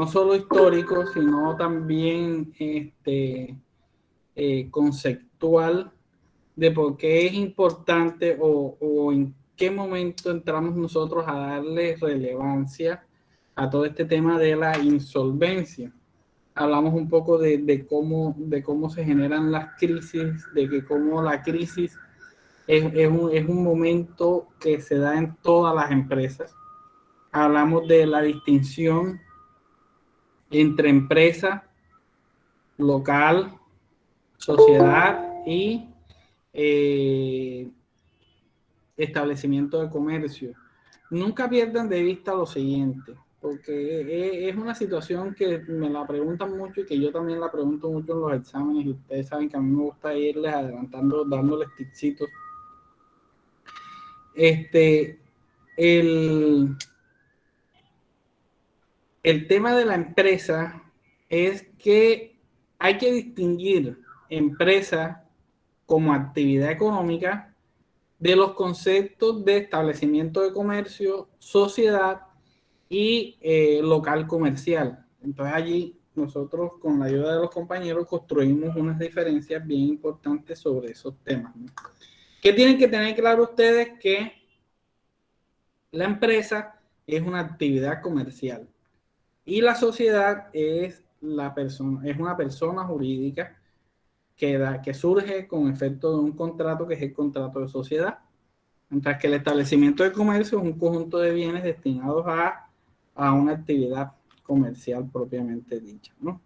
no solo histórico, sino también conceptual de por qué es importante o en qué momento entramos nosotros a darle relevancia a todo este tema de la insolvencia. Hablamos un poco de cómo se generan las crisis, de que cómo la crisis es un momento que se da en todas las empresas. Hablamos de la distinción entre empresa, local, sociedad y establecimiento de comercio. Nunca pierdan de vista lo siguiente, porque es una situación que me la preguntan mucho y que yo también la pregunto mucho en los exámenes, y ustedes saben que a mí me gusta irles adelantando, dándoles tipsitos. El tema de la empresa es que hay que distinguir empresa como actividad económica de los conceptos de establecimiento de comercio, sociedad y local comercial. Entonces allí nosotros con la ayuda de los compañeros construimos unas diferencias bien importantes sobre esos temas, ¿no? ¿Qué tienen que tener claro ustedes? Que la empresa es una actividad comercial y la sociedad es una persona jurídica que surge con efecto de un contrato, que es el contrato de sociedad. Mientras que el establecimiento de comercio es un conjunto de bienes destinados a una actividad comercial propiamente dicha, ¿no?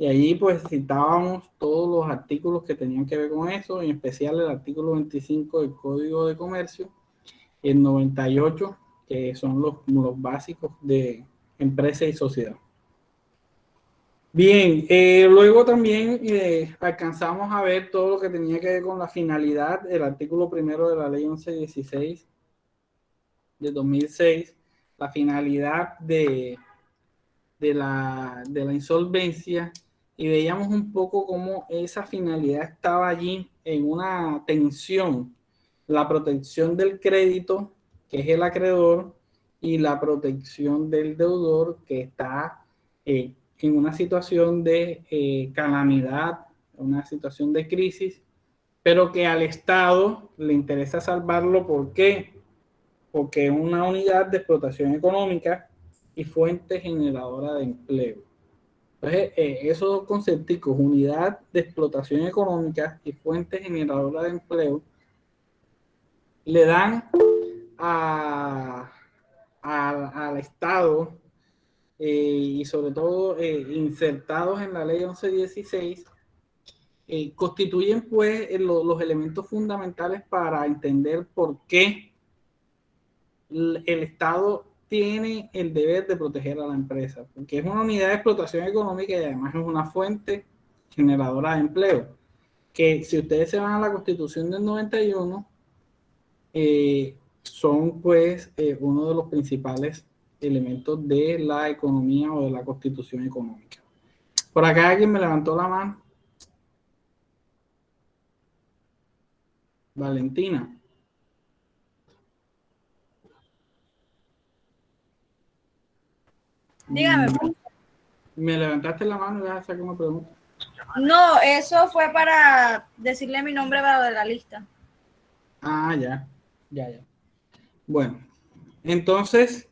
Y allí pues citábamos todos los artículos que tenían que ver con eso, en especial el artículo 25 del Código de Comercio, el 98, que son los básicos de empresa y sociedad. Bien, luego también alcanzamos a ver todo lo que tenía que ver con la finalidad, el artículo primero de la ley 1116 de 2006, la finalidad de la insolvencia, y veíamos un poco cómo esa finalidad estaba allí en una tensión, la protección del crédito, que es el acreedor, y la protección del deudor, que está en una situación de calamidad, una situación de crisis, pero que al Estado le interesa salvarlo. ¿Por qué? Porque es una unidad de explotación económica y fuente generadora de empleo. Entonces, esos dos conceptos, unidad de explotación económica y fuente generadora de empleo, le dan al Estado, y sobre todo insertados en la ley 1116, constituyen pues los elementos fundamentales para entender por qué el Estado tiene el deber de proteger a la empresa, porque es una unidad de explotación económica y además es una fuente generadora de empleo, que si ustedes se van a la Constitución del 91, son pues uno de los principales elementos de la economía o de la Constitución económica. Por acá alguien me levantó la mano. Valentina. Dígame. Me levantaste la mano y vas a hacer una pregunta. No, eso fue para decirle mi nombre para de la lista. Ah, ya. Bueno, entonces,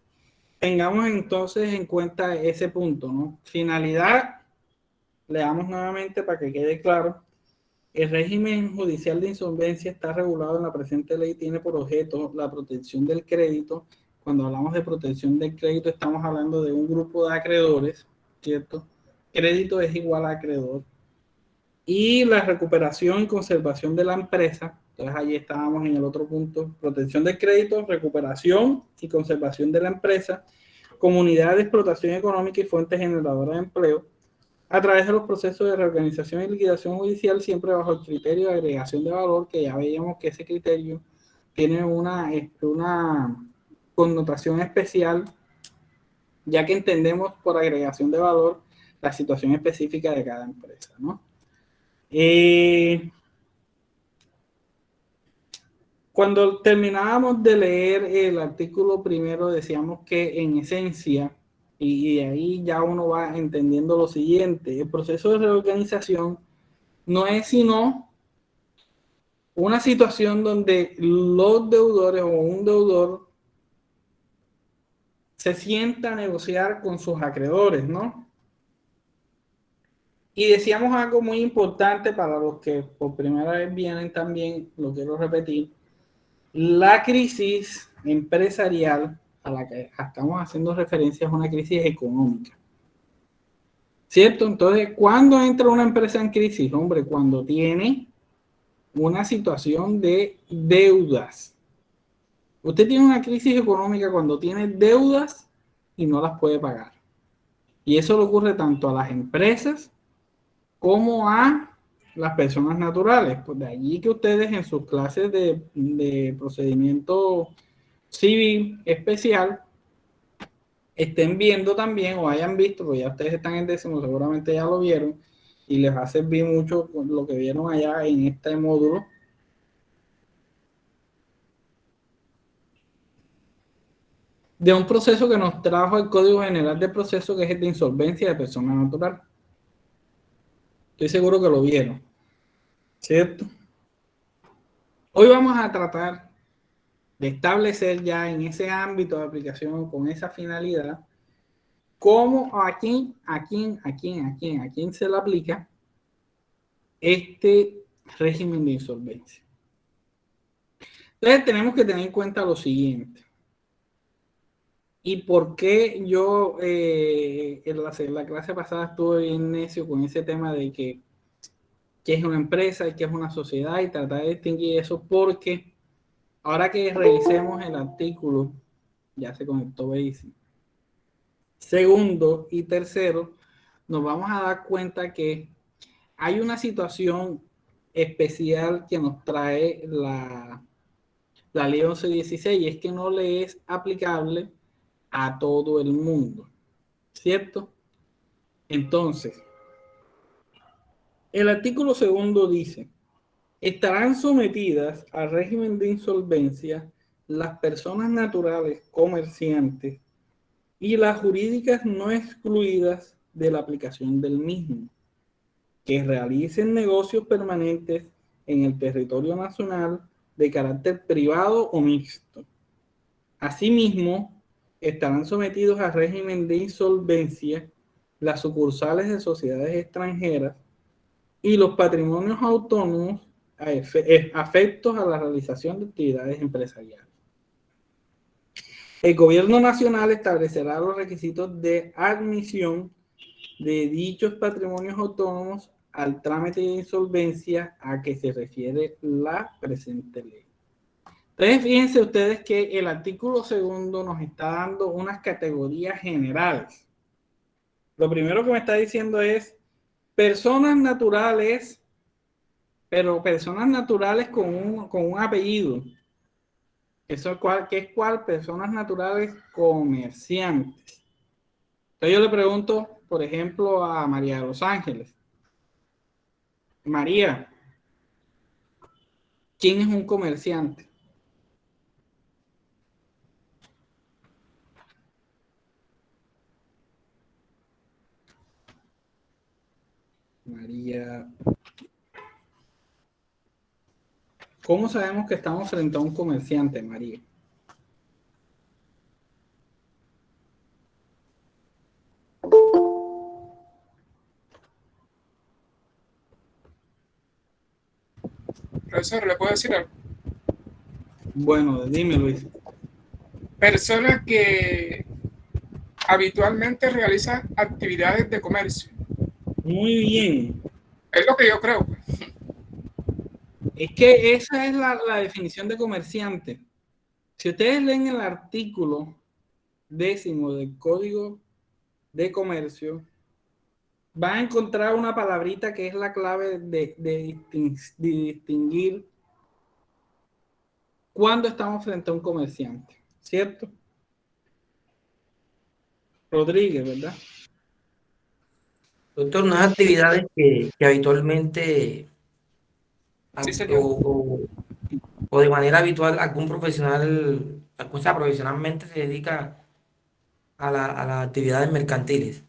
tengamos entonces en cuenta ese punto, ¿no? Finalidad, leamos nuevamente para que quede claro. El régimen judicial de insolvencia está regulado en la presente ley, tiene por objeto la protección del crédito. Cuando hablamos de protección del crédito, estamos hablando de un grupo de acreedores, ¿cierto? Crédito es igual a acreedor. Y la recuperación y conservación de la empresa. Entonces allí estábamos en el otro punto: protección del crédito, recuperación y conservación de la empresa, comunidad de explotación económica y fuente generadora de empleo, a través de los procesos de reorganización y liquidación judicial, siempre bajo el criterio de agregación de valor, que ya veíamos que ese criterio tiene una connotación especial, ya que entendemos por agregación de valor la situación específica de cada empresa, ¿no? Cuando terminábamos de leer el artículo primero, decíamos que en esencia Y de ahí ya uno va entendiendo lo siguiente. El proceso de reorganización no es sino una situación donde los deudores o un deudor se sienta a negociar con sus acreedores, ¿no? Y decíamos algo muy importante para los que por primera vez vienen también, lo quiero repetir, la crisis empresarial a la que estamos haciendo referencia es una crisis económica. ¿Cierto? Entonces, ¿cuándo entra una empresa en crisis? Hombre, cuando tiene una situación de deudas. Usted tiene una crisis económica cuando tiene deudas y no las puede pagar. Y eso le ocurre tanto a las empresas como a las personas naturales. Pues de allí que ustedes en sus clases de procedimiento civil especial estén viendo también o hayan visto, porque ya ustedes están en décimo, seguramente ya lo vieron y les va a servir mucho lo que vieron allá en este módulo. De un proceso que nos trajo el Código General de Proceso, que es el de insolvencia de persona natural. Estoy seguro que lo vieron, ¿cierto? Hoy vamos a tratar de establecer ya en ese ámbito de aplicación con esa finalidad cómo, a quién se le aplica este régimen de insolvencia. Entonces tenemos que tener en cuenta lo siguiente. ¿Y por qué yo en la clase pasada estuve bien necio con ese tema de que es una empresa y qué es una sociedad y tratar de distinguir eso? Porque ahora que revisemos el artículo, ya se conectó Basic. Segundo y tercero, nos vamos a dar cuenta que hay una situación especial que nos trae la ley 1116 y es que no le es aplicable a todo el mundo, ¿cierto? Entonces, el artículo segundo dice, estarán sometidas al régimen de insolvencia las personas naturales comerciantes y las jurídicas no excluidas de la aplicación del mismo, que realicen negocios permanentes en el territorio nacional de carácter privado o mixto. Asimismo, estarán sometidos al régimen de insolvencia las sucursales de sociedades extranjeras y los patrimonios autónomos afectos a la realización de actividades empresariales. El gobierno nacional establecerá los requisitos de admisión de dichos patrimonios autónomos al trámite de insolvencia a que se refiere la presente ley. Entonces, fíjense ustedes que el artículo segundo nos está dando unas categorías generales. Lo primero que me está diciendo es personas naturales, pero personas naturales con un apellido. Eso es cuál, personas naturales comerciantes. Entonces yo le pregunto, por ejemplo, a María de los Ángeles. María, ¿quién es un comerciante? María, ¿cómo sabemos que estamos frente a un comerciante, María? Profesor, ¿le puedo decir algo? Bueno, dime, Luis. Personas que habitualmente realizan actividades de comercio. Muy bien. Es lo que yo creo. Es que esa es la definición de comerciante. Si ustedes leen el artículo 10 del Código de Comercio, van a encontrar una palabrita que es la clave de distinguir cuando estamos frente a un comerciante, ¿cierto? Rodríguez, ¿verdad? Doctor, unas actividades que habitualmente Sí, o, señor. o- de manera habitual algún profesional, o sea, profesionalmente se dedica a las actividades mercantiles.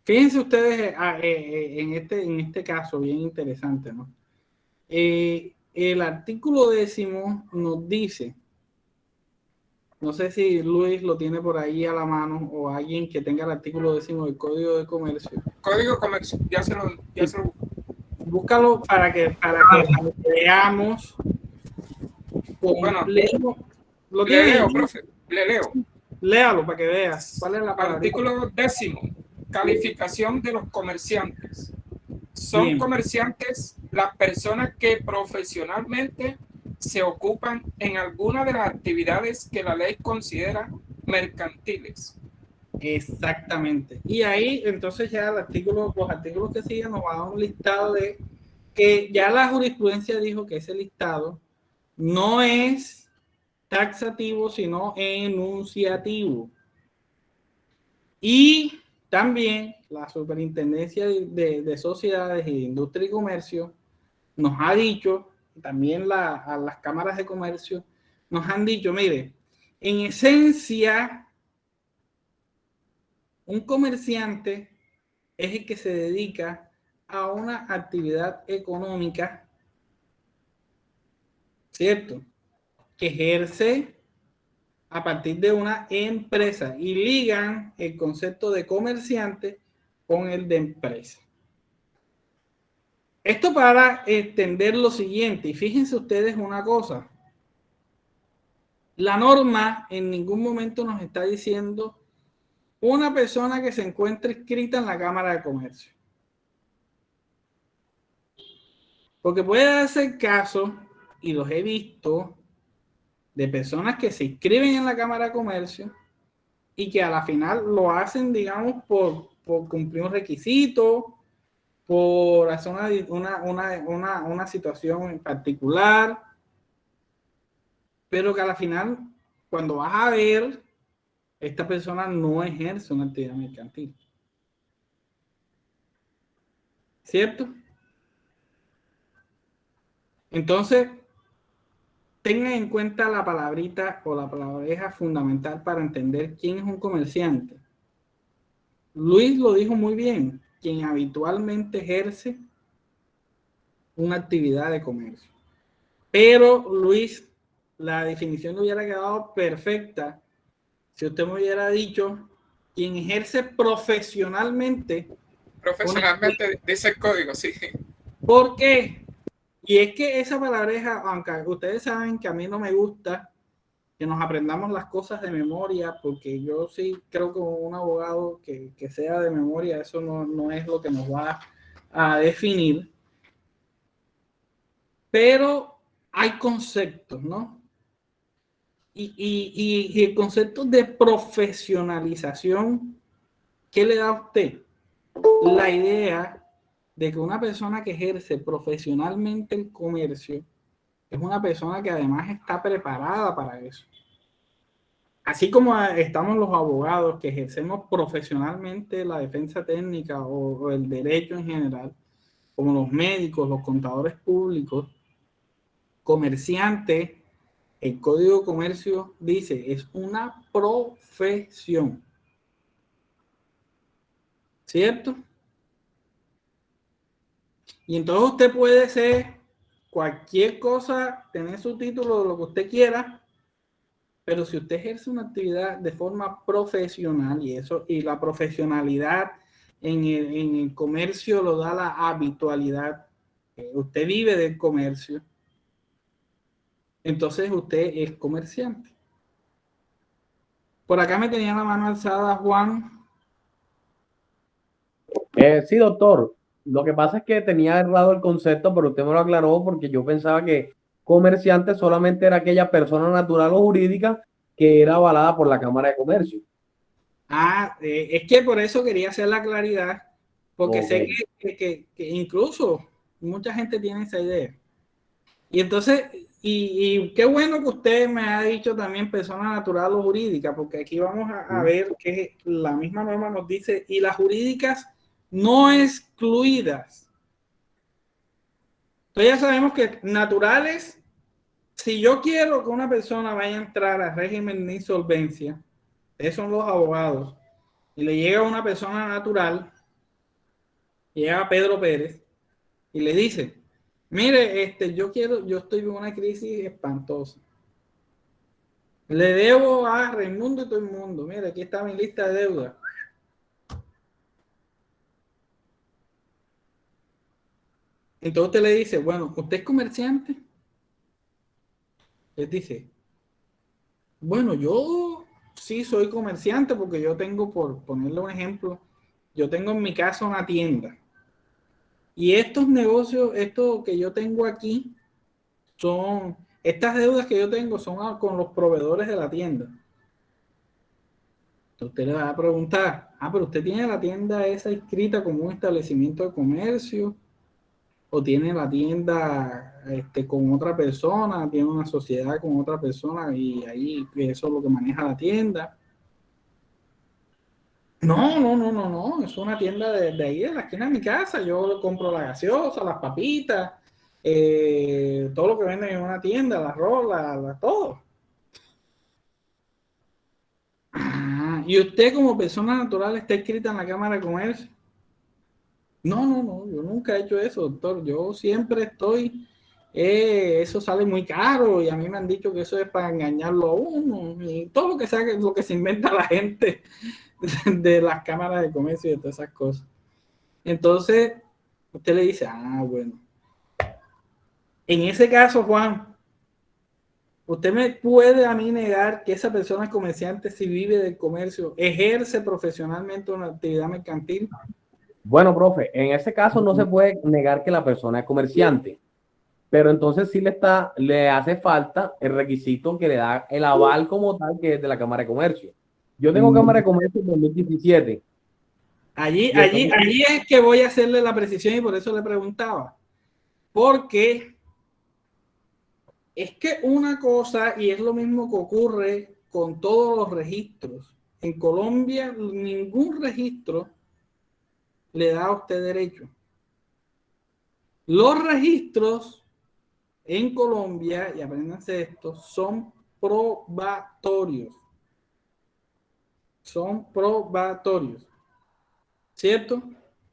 Fíjense ustedes en este caso, bien interesante, ¿no? El artículo 10 nos dice, no sé si Luis lo tiene por ahí a la mano o alguien que tenga el artículo 10 del Código de Comercio. Código de Comercio, ya se lo Búscalo para que veamos. Bueno, ¿Lo le tiene? leo, profe, le leo. Léalo para que veas. ¿Cuál es la palabra? Artículo 10. Calificación de los comerciantes. Son Bien. comerciantes las personas que profesionalmente se ocupan en alguna de las actividades que la ley considera mercantiles. Exactamente. Y ahí entonces ya los artículos que siguen nos va a dar un listado de que ya la jurisprudencia dijo que ese listado no es taxativo, sino enunciativo. Y también la Superintendencia de Sociedades y de Industria y Comercio nos ha dicho, también a las cámaras de comercio, nos han dicho, mire, en esencia, un comerciante es el que se dedica a una actividad económica, ¿cierto? Que ejerce a partir de una empresa y ligan el concepto de comerciante con el de empresa. Esto para entender lo siguiente, y fíjense ustedes una cosa, la norma en ningún momento nos está diciendo una persona que se encuentre inscrita en la Cámara de Comercio. Porque puede darse el caso, y los he visto, de personas que se inscriben en la Cámara de Comercio y que a la final lo hacen, digamos, por cumplir un requisito, por hacer una situación en particular, pero que a la final, cuando vas a ver, esta persona no ejerce una actividad mercantil. ¿Cierto? Entonces, tengan en cuenta la palabrita o la palabreja fundamental para entender quién es un comerciante. Luis lo dijo muy bien, quien habitualmente ejerce una actividad de comercio. Pero Luis, la definición le hubiera quedado perfecta si usted me hubiera dicho quien ejerce profesionalmente. Profesionalmente dice el código, sí. ¿Por qué? Y es que esa palabreja, aunque ustedes saben que a mí no me gusta que nos aprendamos las cosas de memoria, porque yo sí creo que un abogado que sea de memoria, eso no es lo que nos va a definir. Pero hay conceptos, ¿no? Y el concepto de profesionalización, ¿qué le da a usted? La idea de que una persona que ejerce profesionalmente el comercio es una persona que además está preparada para eso. Así como estamos los abogados que ejercemos profesionalmente la defensa técnica o el derecho en general, como los médicos, los contadores públicos, comerciantes, el Código de Comercio dice, es una profesión. ¿Cierto? Y entonces usted puede ser cualquier cosa, tener su título de lo que usted quiera, pero si usted ejerce una actividad de forma profesional y la profesionalidad en el comercio lo da la habitualidad, usted vive del comercio, entonces usted es comerciante. Por acá me tenía la mano alzada Juan. Sí, doctor. Lo que pasa es que tenía errado el concepto, pero usted me lo aclaró porque yo pensaba que comerciante solamente era aquella persona natural o jurídica que era avalada por la Cámara de Comercio. Es que por eso quería hacer la claridad, porque sé Ok. que incluso mucha gente tiene esa idea. Y entonces, y qué bueno que usted me ha dicho también persona natural o jurídica, porque aquí vamos a ver que la misma norma nos dice, y las jurídicas no excluidas. Entonces ya sabemos que naturales, si yo quiero que una persona vaya a entrar al régimen de insolvencia, ustedes son los abogados, y le llega una persona natural, llega Pedro Pérez, y le dice, mire, yo estoy en una crisis espantosa. Le debo a Raimundo y todo el mundo. Mire, aquí está mi lista de deudas. Entonces usted le dice, bueno, ¿usted es comerciante? Él dice, bueno, yo sí soy comerciante porque yo tengo, por ponerle un ejemplo, yo tengo en mi casa una tienda. Y estos negocios, esto que yo tengo aquí, estas deudas que yo tengo son con los proveedores de la tienda. Entonces usted le va a preguntar, pero usted tiene la tienda esa inscrita como un establecimiento de comercio, o tiene la tienda con otra persona, tiene una sociedad con otra persona y ahí eso es lo que maneja la tienda. No, es una tienda de ahí, de la esquina de mi casa. Yo compro la gaseosa, las papitas, todo lo que venden en una tienda, el arroz, todo. ¿Y usted como persona natural está inscrita en la Cámara de Comercio? No, yo nunca he hecho eso, doctor. Yo siempre estoy, eso sale muy caro y a mí me han dicho que eso es para engañarlo a uno y todo lo que sea, lo que se inventa la gente de las cámaras de comercio y de todas esas cosas. Entonces, usted le dice, bueno. En ese caso, Juan, usted me puede a mí negar que esa persona es comerciante si vive del comercio, ejerce profesionalmente una actividad mercantil. Bueno, profe, en ese caso no se puede negar que la persona es comerciante, pero entonces sí le hace falta el requisito que le da el aval como tal, que es de la Cámara de Comercio. Yo tengo Cámara de Comercio en 2017. Allí es que voy a hacerle la precisión y por eso le preguntaba. Porque es que una cosa, y es lo mismo que ocurre con todos los registros. En Colombia, ningún registro le da a usted derecho. Los registros en Colombia, y apréndanse esto, son probatorios. Son probatorios. ¿Cierto?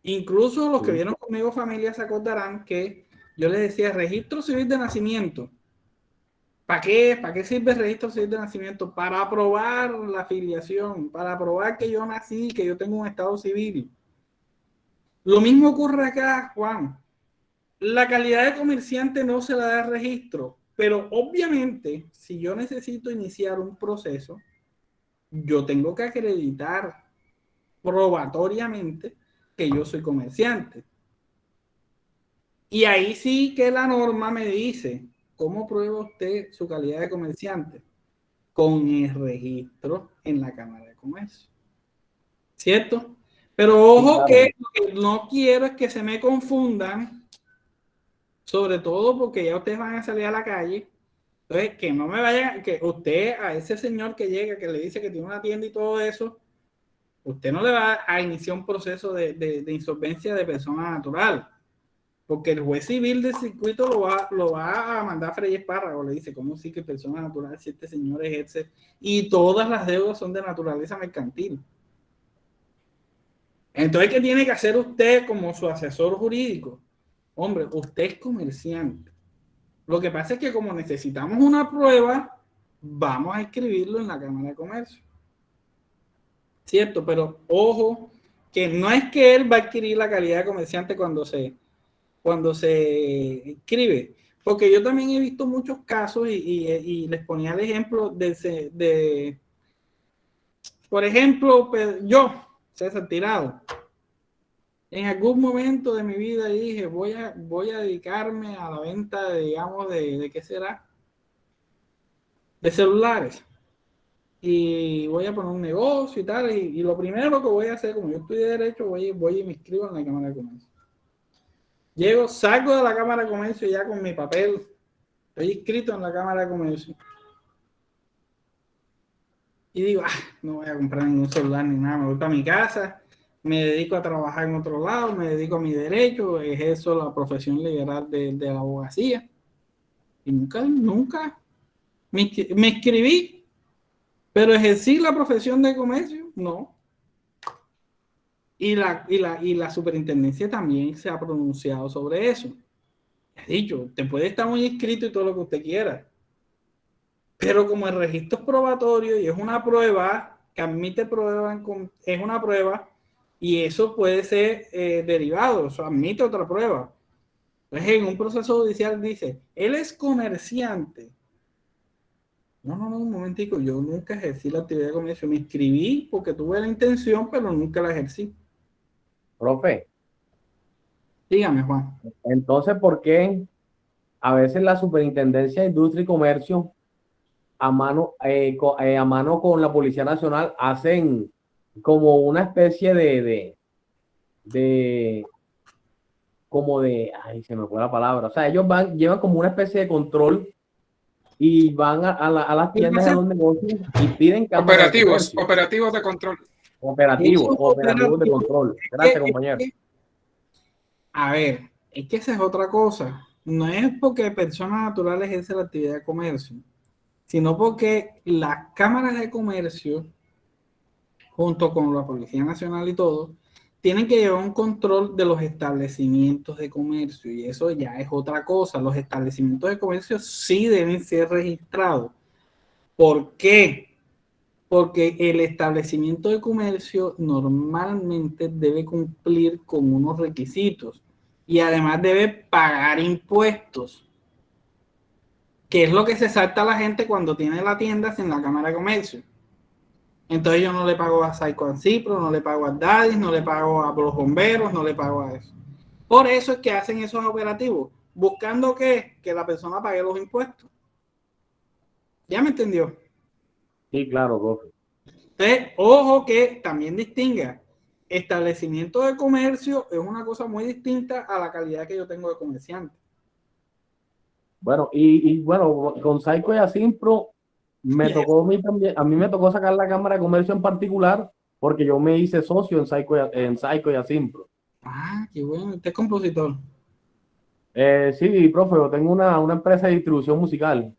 Incluso los que vieron conmigo familia se acordarán que yo les decía registro civil de nacimiento. ¿Para qué? ¿Para qué sirve el registro civil de nacimiento? Para aprobar la afiliación, para aprobar que yo nací, que yo tengo un estado civil. Lo mismo ocurre acá, Juan. La calidad de comerciante no se la da el registro, pero obviamente, si yo necesito iniciar un proceso, yo tengo que acreditar probatoriamente que yo soy comerciante. Y ahí sí que la norma me dice, ¿cómo prueba usted su calidad de comerciante? Con el registro en la Cámara de Comercio. ¿Cierto? Pero ojo, sí, claro, que lo que no quiero es que se me confundan, sobre todo porque ya ustedes van a salir a la calle. Entonces, que no me vayan, que usted a ese señor que llega, que le dice que tiene una tienda y todo eso, usted no le va a iniciar un proceso de insolvencia de persona natural. Porque el juez civil del circuito lo va a mandar a freír espárragos. Le dice, ¿cómo sí que persona natural si este señor ejerce? Y todas las deudas son de naturaleza mercantil. Entonces, ¿qué tiene que hacer usted como su asesor jurídico? Hombre, usted es comerciante. Lo que pasa es que como necesitamos una prueba, vamos a escribirlo en la Cámara de Comercio. ¿Cierto? Pero ojo, que no es que él va a adquirir la calidad de comerciante cuando se inscribe. Porque yo también he visto muchos casos y les ponía el ejemplo de por ejemplo, yo, César Tirado, en algún momento de mi vida dije, voy a dedicarme a la venta, digamos, de ¿qué será? De celulares. Y voy a poner un negocio y tal. Y lo primero que voy a hacer, como yo estoy de derecho, voy y me inscribo en la Cámara de Comercio. Salgo de la Cámara de Comercio ya con mi papel. Estoy inscrito en la Cámara de Comercio. Y digo, no voy a comprar ningún celular ni nada. Me voy para mi casa, me dedico a trabajar en otro lado, me dedico a mi derecho, ejerzo la profesión liberal de la abogacía. Y nunca me inscribí. Pero ejercí la profesión de comercio, no. Y la superintendencia también se ha pronunciado sobre eso. Ha dicho, te puede estar muy inscrito y todo lo que usted quiera. Pero como el registro es probatorio y es una prueba, que admite prueba, es una prueba, y eso puede ser derivado, eso admite otra prueba. Entonces, en un proceso judicial dice, él es comerciante. No, un momentico, yo nunca ejercí la actividad de comercio. Me inscribí porque tuve la intención, pero nunca la ejercí. Profe, Dígame, Juan. entonces, ¿por qué a veces la Superintendencia de Industria y Comercio, a mano con la Policía Nacional, hacen como una especie de, como de, ay, se me fue la palabra, o sea, ellos llevan como una especie de control y van a las tiendas y a los negocios y piden cámara de comercio, Operativos de control. Eso operativos de control. Gracias, compañero. A ver, es que esa es otra cosa. No es porque personas naturales ejercen la actividad de comercio, sino porque las cámaras de comercio, junto con la Policía Nacional y todo, tienen que llevar un control de los establecimientos de comercio, y eso ya es otra cosa. Los establecimientos de comercio sí deben ser registrados. ¿Por qué? Porque el establecimiento de comercio normalmente debe cumplir con unos requisitos y además debe pagar impuestos, que es lo que se salta a la gente cuando tiene la tienda sin la Cámara de Comercio. Entonces yo no le pago a Saico Ancipro, no le pago a Dadis, no le pago a los bomberos, no le pago a eso. Por eso es que hacen esos operativos, buscando que la persona pague los impuestos. ¿Ya me entendió? Sí, claro, profe. Entonces, ojo que también distinga. Establecimiento de comercio es una cosa muy distinta a la calidad que yo tengo de comerciante. Bueno, bueno, con Saico y Asimpro me tocó a mí también, a mí me tocó sacar la Cámara de Comercio en particular porque yo me hice socio en Saico y Asimpro. Ah, qué bueno. Usted es compositor. Sí, profe, yo tengo una empresa de distribución musical.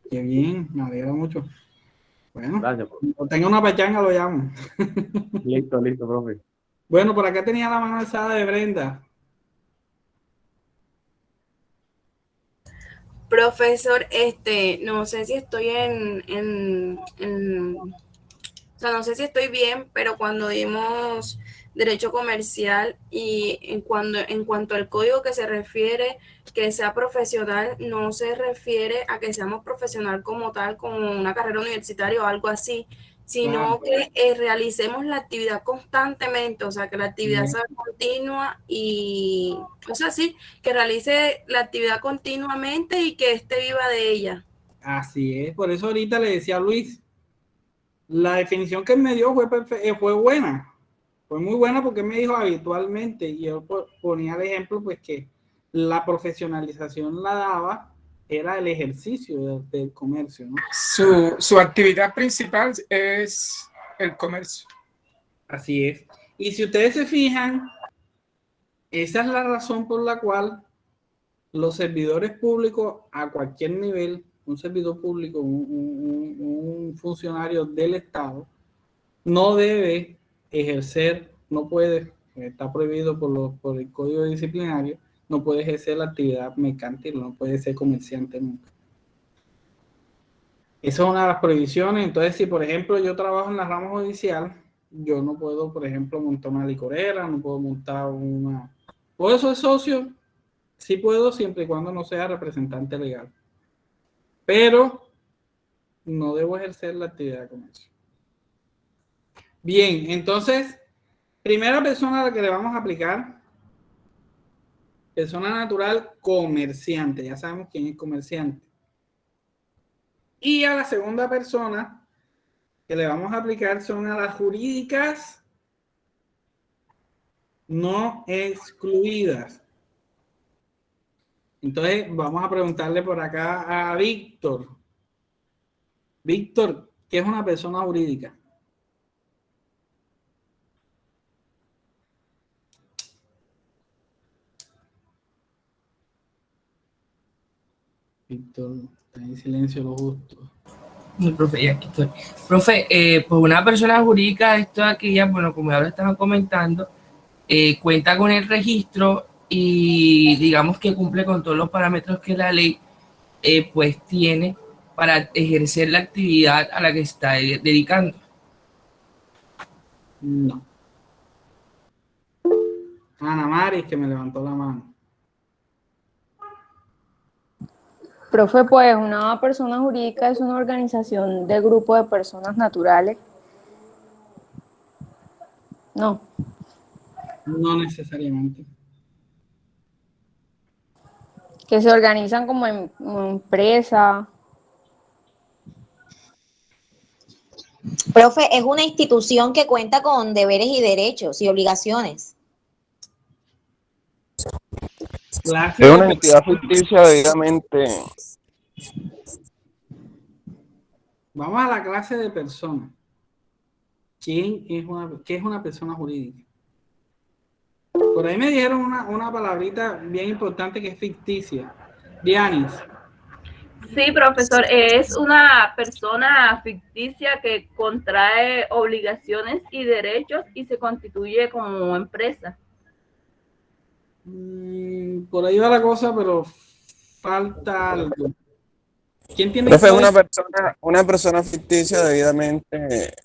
Qué bien, me alegra mucho. Bueno, Gracias, profe. cuando tenga una pachanga lo llamo. Listo, profe. Bueno, por acá tenía la mano alzada de Brenda. Profesor, no sé si estoy o sea, no sé si estoy bien, pero cuando dimos derecho comercial y en cuanto al código que se refiere que sea profesional, no se refiere a que seamos profesional como tal, como una carrera universitaria o algo así, sino Claro. que realicemos la actividad constantemente, o sea, que la actividad sea continua y, o sea, sí, que realice la actividad continuamente y que esté viva de ella. Así es. Por eso ahorita le decía a Luis, la definición que él me dio fue buena. Fue muy buena porque él me dijo habitualmente, y yo ponía el ejemplo, pues que la profesionalización la daba, era el ejercicio del comercio, ¿no? Su actividad principal es el comercio. Así es. Y si ustedes se fijan, esa es la razón por la cual los servidores públicos a cualquier nivel, un servidor público, un funcionario del Estado, no debe ejercer, no puede, está prohibido por el Código Disciplinario, no puede ejercer la actividad mercantil, no puede ser comerciante nunca. Esa es una de las prohibiciones. Entonces, si por ejemplo yo trabajo en la rama judicial, yo no puedo, por ejemplo, montar una licorera, no puedo montar una... ¿Puedo ser socio? Sí puedo, siempre y cuando no sea representante legal. Pero no debo ejercer la actividad de comercio. Bien, entonces, primera persona a la que le vamos a aplicar, persona natural comerciante. Ya sabemos quién es comerciante. Y a la segunda persona que le vamos a aplicar son a las jurídicas no excluidas. Entonces, vamos a preguntarle por acá a Víctor. Víctor, ¿qué es una persona jurídica? Víctor, está en silencio lo justo. No, profe, ya aquí estoy. Profe, pues una persona jurídica, esto aquí ya, bueno, como ya lo estaban comentando, cuenta con el registro y digamos que cumple con todos los parámetros que la ley pues tiene para ejercer la actividad a la que está dedicando. No. Ana Maris, que me levantó la mano. Profe, pues una persona jurídica es una organización de grupo de personas naturales. No, No necesariamente. que se organizan como empresa. Profe, es una institución que cuenta con deberes y derechos y obligaciones. Clase Es de una entidad ficticia debidamente. Vamos a la clase de persona. ¿Qué es una persona jurídica? Por ahí me dijeron una palabrita bien importante que es ficticia. Dianis. Sí, profesor, es una persona ficticia que contrae obligaciones y derechos y se constituye como empresa. Por ahí va la cosa, pero falta algo. ¿Quién tiene Profe, es eso? una persona ficticia debidamente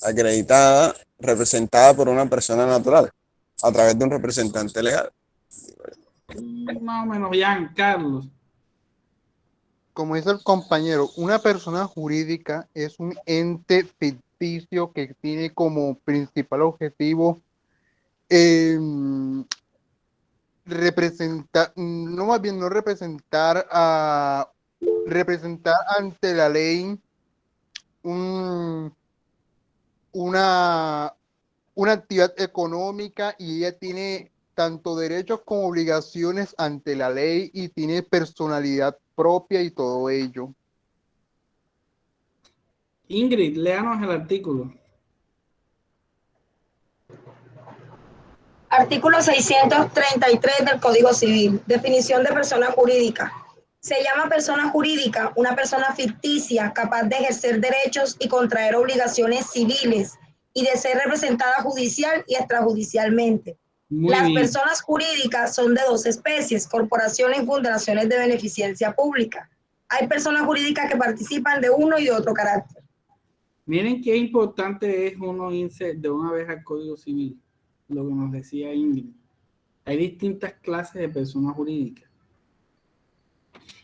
acreditada, representada por una persona natural, a través de un representante legal. Más o menos, Carlos. Como dice el compañero, una persona jurídica es un ente ficticio que tiene como principal objetivo representar ante la ley una actividad económica, y ella tiene tanto derechos como obligaciones ante la ley y tiene personalidad propia y todo ello. Ingrid, léanos el artículo. Artículo 633 del Código Civil. Definición de persona jurídica. Se llama persona jurídica una persona ficticia capaz de ejercer derechos y contraer obligaciones civiles y de ser representada judicial y extrajudicialmente. Las personas jurídicas son de dos especies: corporaciones y fundaciones de beneficencia pública. Hay personas jurídicas que participan de uno y de otro carácter. Miren qué importante es uno irse de una vez al Código Civil, lo que nos decía Ingrid. Hay distintas clases de personas jurídicas.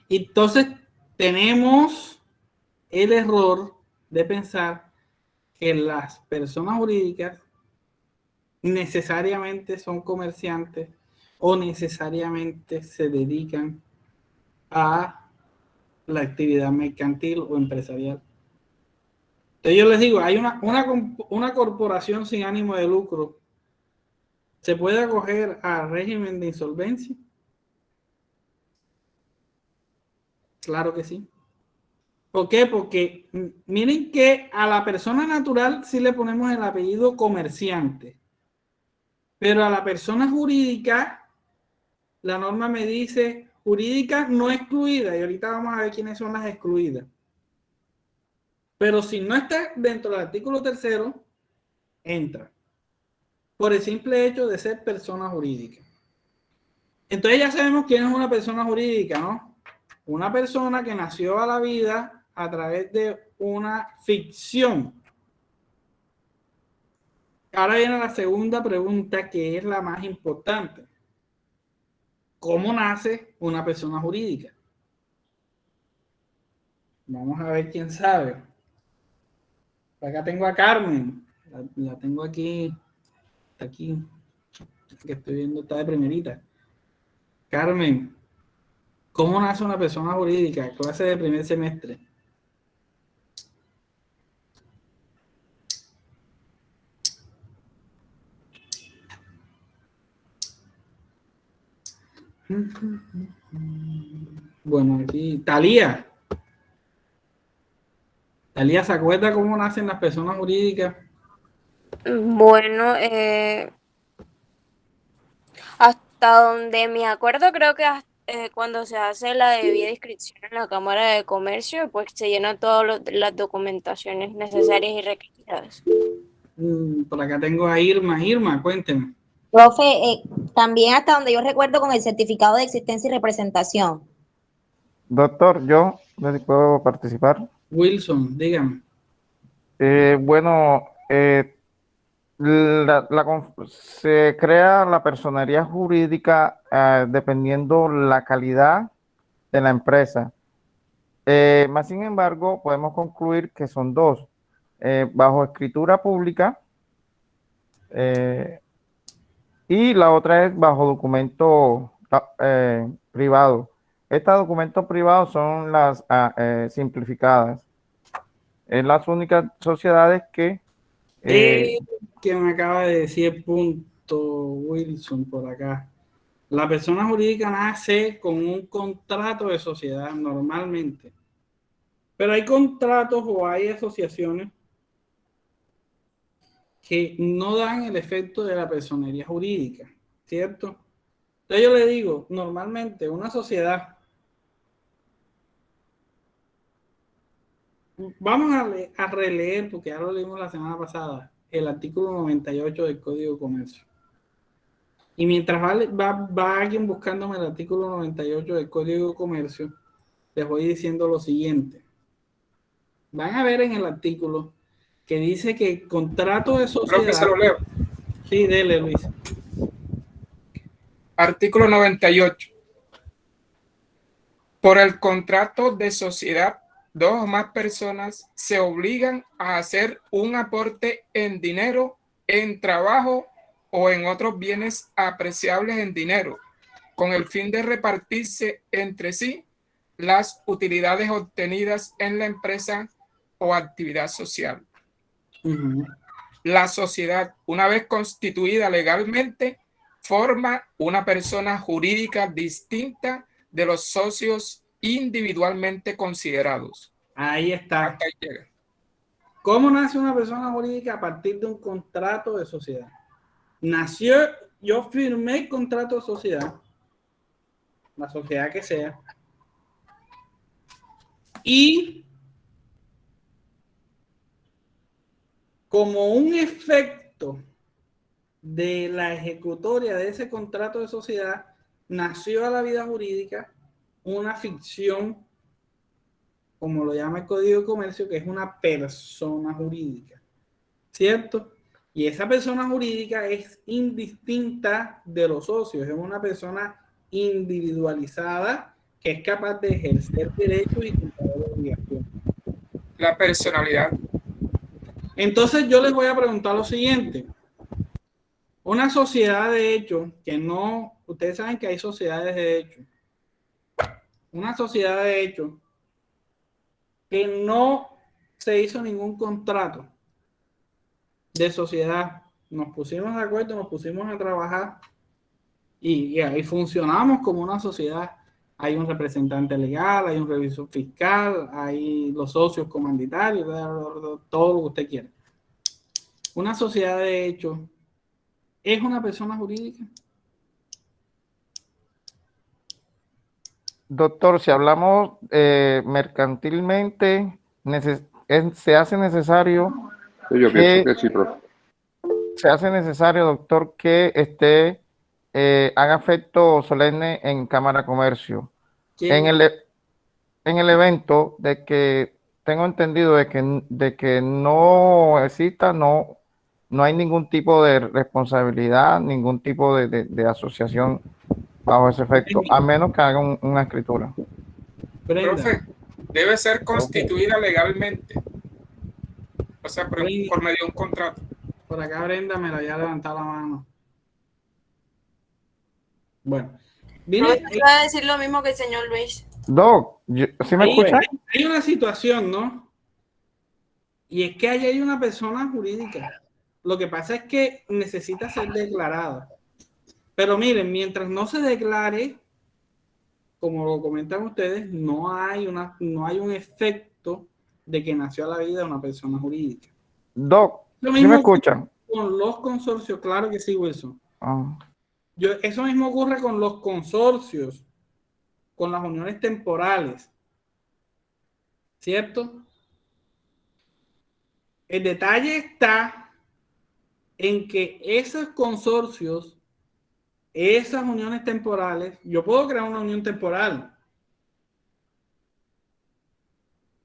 Entonces, tenemos el error de pensar que las personas jurídicas necesariamente son comerciantes o necesariamente se dedican a la actividad mercantil o empresarial. Entonces yo les digo, hay una corporación sin ánimo de lucro, ¿se puede acoger al régimen de insolvencia? Claro que sí. ¿Por qué? Porque miren que a la persona natural sí le ponemos el apellido comerciante, pero a la persona jurídica, la norma me dice jurídica no excluida, y ahorita vamos a ver quiénes son las excluidas. Pero si no está dentro del artículo 3º, entra. Por el simple hecho de ser persona jurídica. Entonces ya sabemos quién es una persona jurídica, ¿no? Una persona que nació a la vida a través de una ficción. Ahora viene la segunda pregunta, que es la más importante. ¿Cómo nace una persona jurídica? Vamos a ver quién sabe. Acá tengo a Carmen. La tengo aquí. Está aquí. Que estoy viendo, está de primerita. Carmen, ¿cómo nace una persona jurídica? Clase de primer semestre. Bueno, aquí, Talía. Talía, ¿se acuerda cómo nacen las personas jurídicas? Bueno, hasta donde me acuerdo, creo que cuando se hace la debida inscripción en la Cámara de Comercio, pues se llenan todas las documentaciones necesarias y requeridas. Por acá tengo a Irma. Irma, cuénteme. Profe, también hasta donde yo recuerdo con el certificado de existencia y representación. Doctor, yo puedo participar. Wilson, dígame. Bueno, se crea la personería jurídica dependiendo la calidad de la empresa. Más sin embargo, podemos concluir que son dos. Bajo escritura pública y la otra es bajo documento privado. Estos documentos privados son las simplificadas. Es las únicas sociedades que... que me acaba de decir el punto Wilson por acá. La persona jurídica nace con un contrato de sociedad normalmente. Pero hay contratos o hay asociaciones que no dan el efecto de la personería jurídica, ¿cierto? Entonces yo le digo, normalmente una sociedad, vamos a releer, porque ya lo leímos la semana pasada, el artículo 98 del Código de Comercio. Y mientras va alguien buscándome el artículo 98 del Código de Comercio, les voy diciendo lo siguiente. Van a ver en el artículo que dice que el contrato de sociedad... Creo que se lo leo. Sí, dele, Luis. Artículo 98. Por el contrato de sociedad, dos o más personas se obligan a hacer un aporte en dinero, en trabajo o en otros bienes apreciables en dinero, con el fin de repartirse entre sí las utilidades obtenidas en la empresa o actividad social. La sociedad, una vez constituida legalmente, forma una persona jurídica distinta de los socios individualmente considerados. Ahí está. ¿Cómo nace una persona jurídica? A partir de un contrato de sociedad. Yo firmé el contrato de sociedad, la sociedad que sea, y como un efecto de la ejecutoria de ese contrato de sociedad, nació a la vida jurídica una ficción, como lo llama el Código de Comercio, que es una persona jurídica, ¿cierto? Y esa persona jurídica es indistinta de los socios, es una persona individualizada que es capaz de ejercer derechos y cumplir obligaciones. La personalidad. Entonces yo les voy a preguntar lo siguiente. Una sociedad de hecho que no, ustedes saben que hay sociedades de hecho. Una sociedad de hecho que no se hizo ningún contrato de sociedad. Nos pusimos de acuerdo, nos pusimos a trabajar y ahí funcionamos como una sociedad. Hay un representante legal, hay un revisor fiscal, hay los socios comandatarios, todo lo que usted quiera. Una sociedad de hecho es una persona jurídica. Doctor, si hablamos mercantilmente, se hace necesario... Yo pienso que sí, profe. Se hace necesario, doctor, que haga efecto solemne en Cámara de Comercio. En el evento de que tengo entendido de que no exista, no hay ningún tipo de responsabilidad, ningún tipo de asociación bajo ese efecto, a menos que haga una escritura. Profe, debe ser constituida legalmente. O sea, por medio de un contrato. Por acá Brenda me la había levantado la mano. Bueno. No, iba a decir lo mismo que el señor Luis. Doc, ¿sí me escucha? Hay una situación, ¿no? Y es que ahí hay una persona jurídica. Lo que pasa es que necesita ser declarada. Pero miren, mientras no se declare, como lo comentan ustedes, no hay un efecto de que nació a la vida una persona jurídica. Doc, ¿sí me escuchan? Con los consorcios, claro que sí, Wilson. Eso mismo ocurre con los consorcios. con las uniones temporales, ¿cierto? El detalle está en que esos consorcios, esas uniones temporales, yo puedo crear una unión temporal,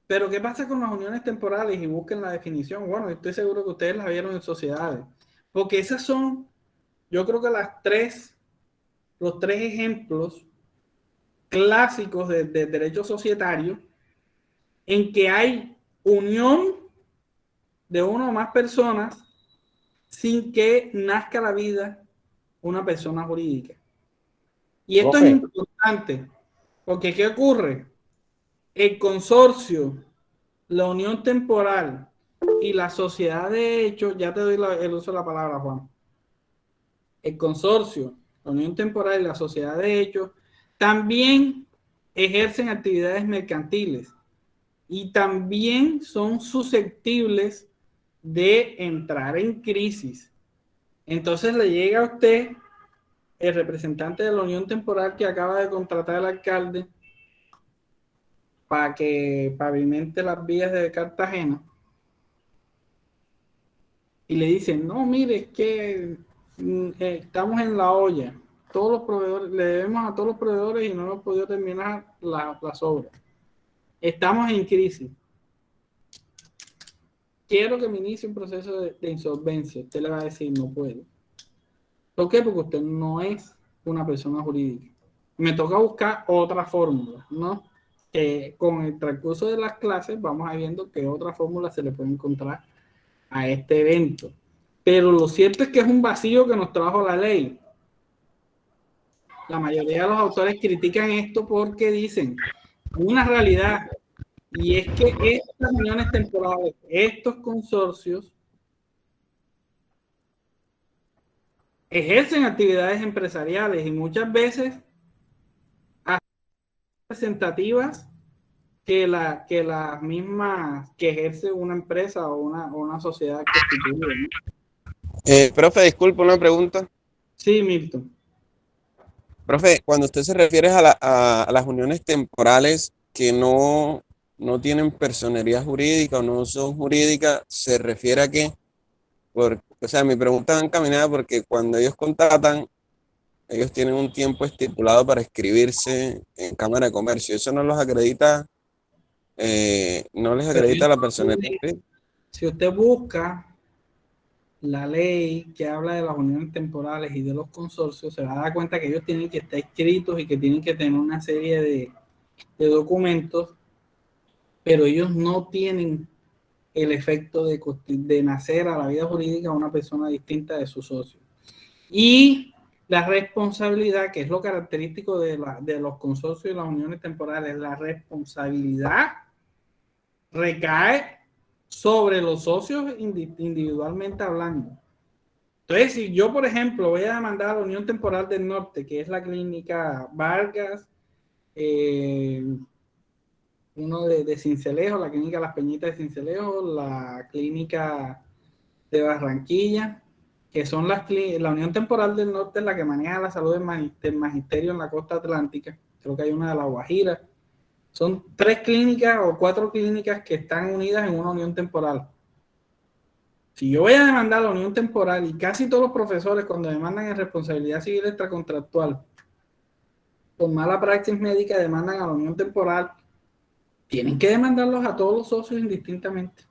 pero ¿qué pasa con las uniones temporales? Y busquen la definición. Bueno, estoy seguro que ustedes la vieron en sociedades, porque esas son, yo creo que los tres ejemplos clásicos de derecho societario en que hay unión de una o más personas sin que nazca la vida una persona jurídica. Y esto es importante, porque ¿qué ocurre? El consorcio, la unión temporal y la sociedad de hecho, ya te doy el uso de la palabra, Juan. El consorcio, la unión temporal y la sociedad de hecho también ejercen actividades mercantiles y también son susceptibles de entrar en crisis. Entonces le llega a usted el representante de la unión temporal que acaba de contratar al alcalde para que pavimente las vías de Cartagena y le dicen, no, mire, es que estamos en la olla, todos los proveedores, le debemos a todos los proveedores y no hemos podido terminar las obras, estamos en crisis, quiero que me inicie un proceso de insolvencia. Usted le va a decir, no puedo. ¿Por qué? Porque usted no es una persona jurídica. Me toca buscar otra fórmula, ¿no? Con el transcurso de las clases vamos a ir viendo qué otra fórmula se le puede encontrar a este evento. Pero lo cierto es que es un vacío que nos trajo la ley. La mayoría de los autores critican esto porque dicen una realidad, y es que estas uniones temporales, estos consorcios, ejercen actividades empresariales y muchas veces representativas que las mismas que ejerce una empresa o una sociedad constituida. Profe, disculpe una pregunta. Sí, Milton. Profe, cuando usted se refiere a las uniones temporales que no tienen personería jurídica o no son jurídicas, ¿se refiere a qué? O sea, mi pregunta va encaminada porque cuando ellos contratan, ellos tienen un tiempo estipulado para inscribirse en Cámara de Comercio. ¿Eso no los acredita? ¿No les acredita la personería? Si usted busca la ley que habla de las uniones temporales y de los consorcios, se va a dar cuenta que ellos tienen que estar inscritos y que tienen que tener una serie de documentos, pero ellos no tienen el efecto de nacer a la vida jurídica una persona distinta de su socio. Y la responsabilidad, que es lo característico de los consorcios y las uniones temporales, la responsabilidad recae sobre los socios individualmente hablando. Entonces, si yo, por ejemplo, voy a demandar a la Unión Temporal del Norte, que es la clínica Vargas, uno de Sincelejo, la clínica Las Peñitas de Sincelejo, la clínica de Barranquilla, que son la Unión Temporal del Norte es la que maneja la salud del magisterio en la costa atlántica. Creo que hay una de La Guajira. Son 3 clínicas o 4 clínicas que están unidas en una unión temporal. Si yo voy a demandar a la unión temporal, y casi todos los profesores cuando demandan en responsabilidad civil extracontractual por mala praxis médica demandan a la unión temporal, tienen que demandarlos a todos los socios indistintamente.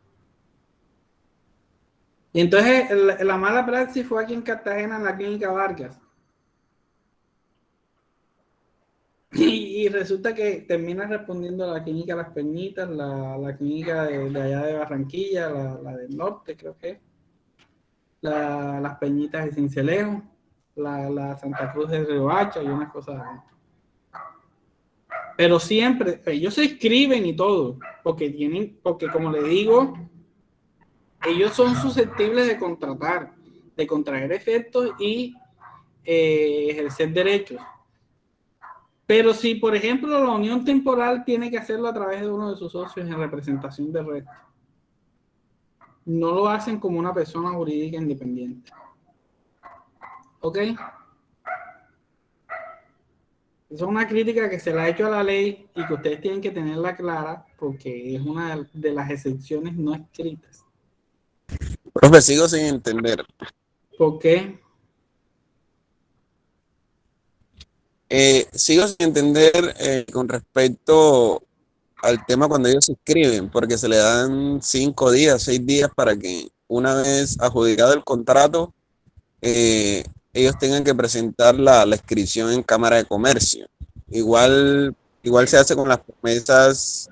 Y entonces la mala praxis fue aquí en Cartagena en la clínica Vargas. Y resulta que termina respondiendo la clínica Las Peñitas, la clínica de allá de Barranquilla, la del norte creo que es, Las Peñitas de Sincelejo, la Santa Cruz de Riohacha y unas cosas así. Pero siempre, ellos se inscriben y todo, porque como le digo, ellos son susceptibles de contratar, de contraer efectos y ejercer derechos. Pero si, por ejemplo, la unión temporal tiene que hacerlo a través de uno de sus socios en representación de resto, no lo hacen como una persona jurídica independiente. ¿Ok? Esa es una crítica que se le ha hecho a la ley y que ustedes tienen que tenerla clara porque es una de las excepciones no escritas. Profe, sigo sin entender. ¿Por qué? Sigo sin entender con respecto al tema cuando ellos se inscriben, porque se le dan 5 días, 6 días para que una vez adjudicado el contrato, ellos tengan que presentar la inscripción en Cámara de Comercio. Igual se hace con las promesas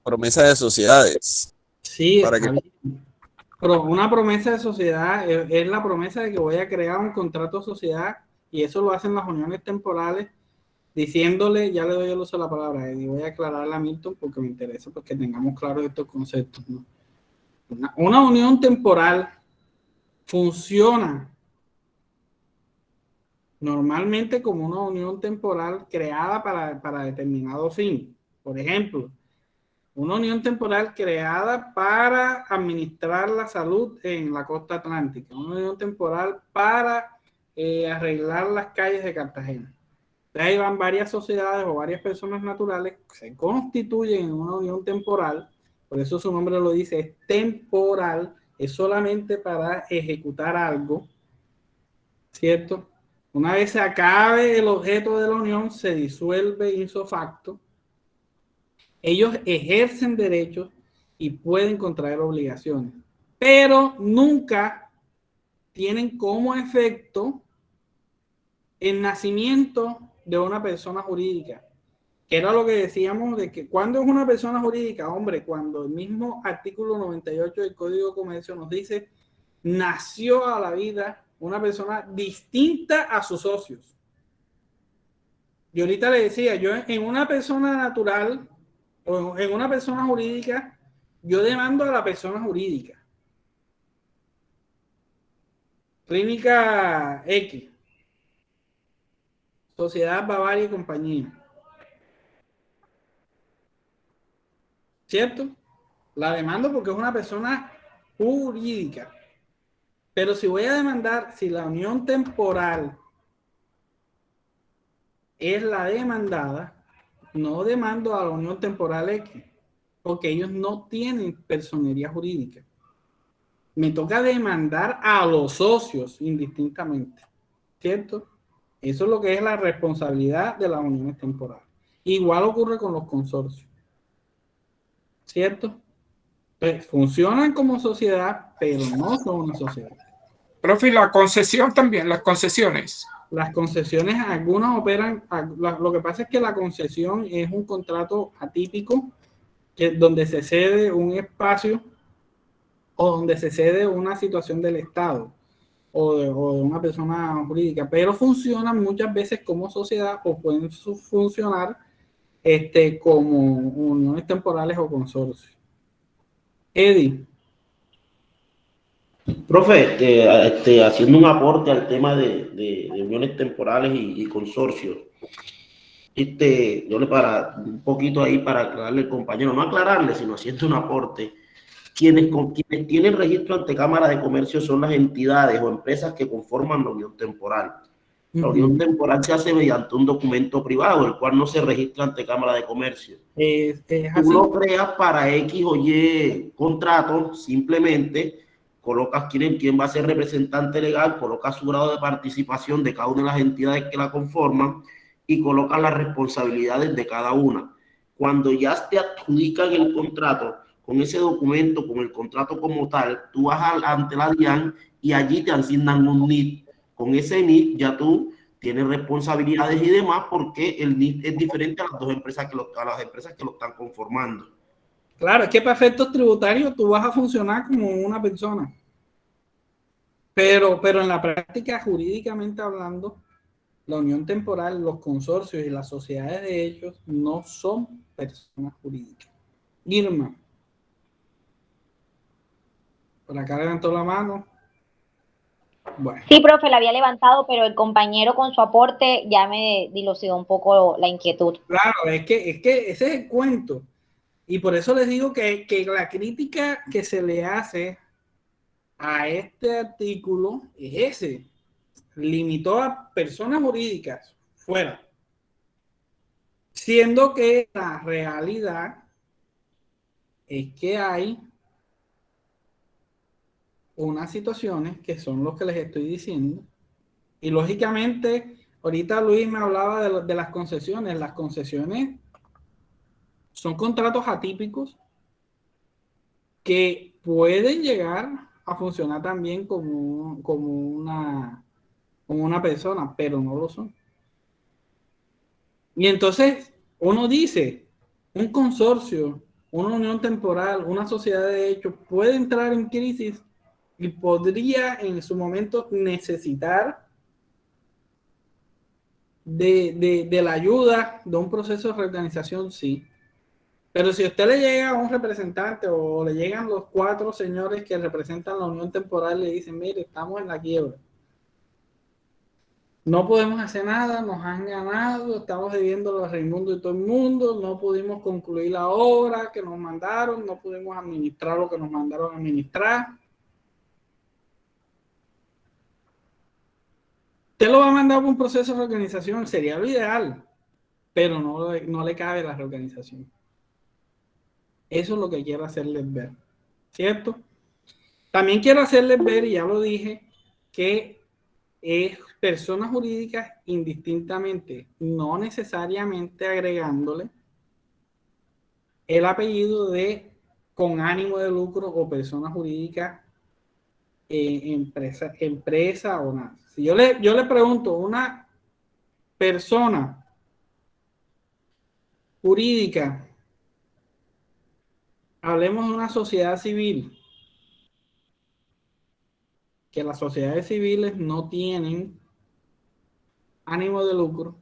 promesas de sociedades. Sí, para está que bien. Pero una promesa de sociedad es la promesa de que voy a crear un contrato de sociedad y eso lo hacen las uniones temporales diciéndole, ya le doy el uso de la palabra, y voy a aclararle a Milton porque me interesa porque tengamos claros estos conceptos, ¿no? Una unión temporal funciona normalmente como una unión temporal creada para determinado fin. Por ejemplo, una unión temporal creada para administrar la salud en la costa atlántica, una unión temporal para arreglar las calles de Cartagena. Entonces ahí van varias sociedades o varias personas naturales que se constituyen en una unión temporal, por eso su nombre lo dice, es temporal, es solamente para ejecutar algo, ¿cierto? Una vez se acabe el objeto de la unión, se disuelve ipso facto. Ellos ejercen derechos y pueden contraer obligaciones, pero nunca tienen como efecto el nacimiento de una persona jurídica, que era lo que decíamos de que cuando es una persona jurídica, hombre, cuando el mismo artículo 98 del Código de Comercio nos dice nació a la vida una persona distinta a sus socios. Yo ahorita le decía, yo en una persona natural o en una persona jurídica, yo demando a la persona jurídica. Clínica X, Sociedad Bavaria y compañía. ¿Cierto? La demando porque es una persona jurídica. Pero si voy a demandar, si la unión temporal es la demandada, no demando a la unión temporal X, porque ellos no tienen personería jurídica. Me toca demandar a los socios indistintamente, ¿cierto? Eso es lo que es la responsabilidad de las uniones temporales. Igual ocurre con los consorcios, ¿cierto? Pues funcionan como sociedad, pero no son una sociedad. Profe, la concesión también, las concesiones. Las concesiones, algunas operan, lo que pasa es que la concesión es un contrato atípico donde se cede un espacio o donde se cede una situación del Estado o de una persona jurídica, pero funcionan muchas veces como sociedad o pueden funcionar como uniones temporales o consorcios. Eddie. Profe, haciendo un aporte al tema de uniones temporales y consorcios, yo le para un poquito ahí para aclararle al compañero, no aclararle, sino haciendo un aporte. Quienes tienen registro ante Cámara de Comercio son las entidades o empresas que conforman la unión temporal. La unión temporal se hace mediante un documento privado, el cual no se registra ante Cámara de Comercio. Tú lo creas para X o Y contrato, simplemente colocas quién va a ser representante legal, colocas su grado de participación de cada una de las entidades que la conforman y colocas las responsabilidades de cada una. Cuando ya te adjudican el contrato, con ese documento, con el contrato como tal, tú vas ante la DIAN y allí te asignan un NIT. Con ese NIT ya tú tienes responsabilidades y demás porque el NIT es diferente a las dos empresas a las empresas que lo están conformando. Claro, es que para efectos tributarios tú vas a funcionar como una persona. Pero en la práctica, jurídicamente hablando, la unión temporal, los consorcios y las sociedades de hechos no son personas jurídicas. Irma. Por acá levantó la mano. Bueno. Sí, profe, la había levantado, pero el compañero con su aporte ya me dilucidó un poco la inquietud. Claro, es que ese es el cuento. Y por eso les digo que la crítica que se le hace a este artículo es ese. limitó a personas jurídicas fuera, siendo que la realidad es que hay unas situaciones que son lo que les estoy diciendo, y lógicamente ahorita Luis me hablaba de las concesiones. Las concesiones son contratos atípicos que pueden llegar a funcionar también como una persona, pero no lo son. Y entonces uno dice, un consorcio, una unión temporal, una sociedad de hecho puede entrar en crisis y podría en su momento necesitar de la ayuda de un proceso de reorganización, sí. Pero si a usted le llega a un representante o le llegan los 4 señores que representan la unión temporal y le dicen, mire, estamos en la quiebra, no podemos hacer nada, nos han ganado, estamos debiendo a Raimundo y todo el mundo, no pudimos concluir la obra que nos mandaron, no pudimos administrar lo que nos mandaron a administrar. Usted lo va a mandar por un proceso de reorganización, sería lo ideal, pero no le cabe la reorganización. Eso es lo que quiero hacerles ver, ¿cierto? También quiero hacerles ver, y ya lo dije, que es personas jurídicas indistintamente, no necesariamente agregándole el apellido de con ánimo de lucro o persona jurídica, empresa o nada. Si yo le pregunto, una persona jurídica, hablemos de una sociedad civil, que las sociedades civiles no tienen ánimo de lucro,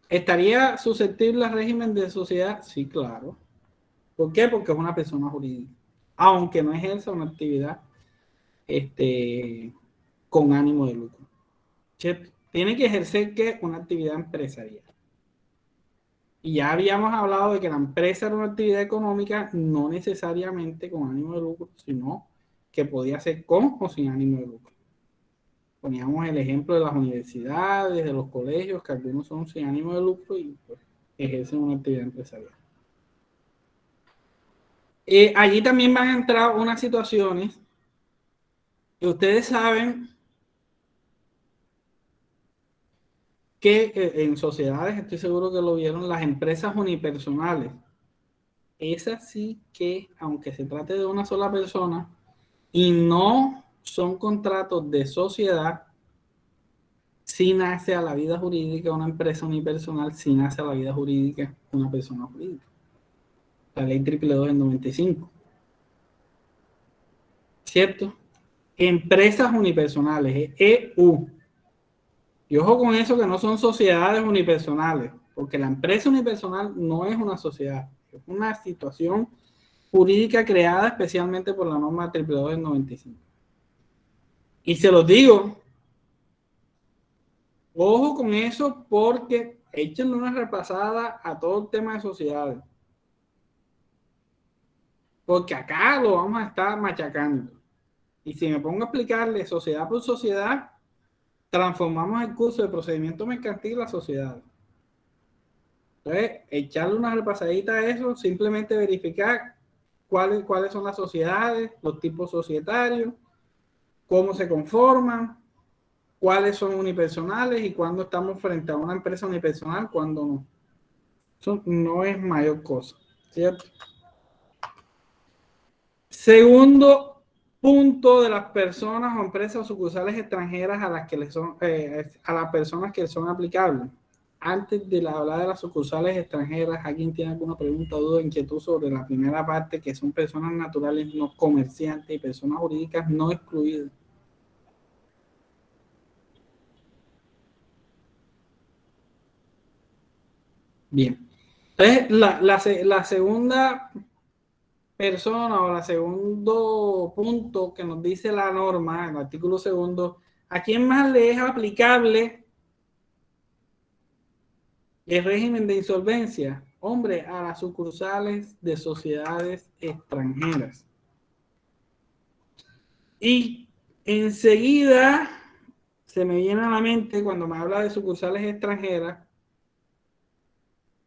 ¿estaría susceptible al régimen de sociedad? Sí, claro. ¿Por qué? Porque es una persona jurídica, aunque no ejerza una actividad con ánimo de lucro, ¿cierto? Tiene que ejercer ¿qué? Una actividad empresarial. Y ya habíamos hablado de que la empresa era una actividad económica no necesariamente con ánimo de lucro, sino que podía ser con o sin ánimo de lucro. Poníamos el ejemplo de las universidades, de los colegios, que algunos son sin ánimo de lucro y pues, ejercen una actividad empresarial. Allí también van a entrar unas situaciones que ustedes saben que en sociedades, estoy seguro que lo vieron, las empresas unipersonales. Esas sí que, aunque se trate de una sola persona y no son contratos de sociedad, sí nace a la vida jurídica una empresa unipersonal, sí nace a la vida jurídica una persona jurídica. La ley 222 del 95. ¿Cierto? Empresas unipersonales, EU. Y ojo con eso, que no son sociedades unipersonales, porque la empresa unipersonal no es una sociedad, es una situación jurídica creada especialmente por la norma 222 del 95. Y se los digo, ojo con eso, porque échenle una repasada a todo el tema de sociedades. Porque acá lo vamos a estar machacando. Y si me pongo a explicarle sociedad por sociedad, transformamos el curso de procedimiento mercantil a sociedad. Entonces, echarle una repasadita a eso, simplemente verificar cuáles son las sociedades, los tipos societarios, cómo se conforman, cuáles son unipersonales y cuándo estamos frente a una empresa unipersonal, cuándo no. Eso no es mayor cosa, ¿cierto? Segundo punto de las personas o empresas o sucursales extranjeras a las que a las personas que son aplicables. Antes de hablar de las sucursales extranjeras, ¿alguien tiene alguna pregunta, duda, inquietud sobre la primera parte, que son personas naturales no comerciantes y personas jurídicas no excluidas? Bien. Entonces, la segunda persona o el segundo punto que nos dice la norma, el artículo segundo, ¿a quién más le es aplicable el régimen de insolvencia? Hombre, a las sucursales de sociedades extranjeras. Y Enseguida se me viene a la mente cuando me habla de sucursales extranjeras.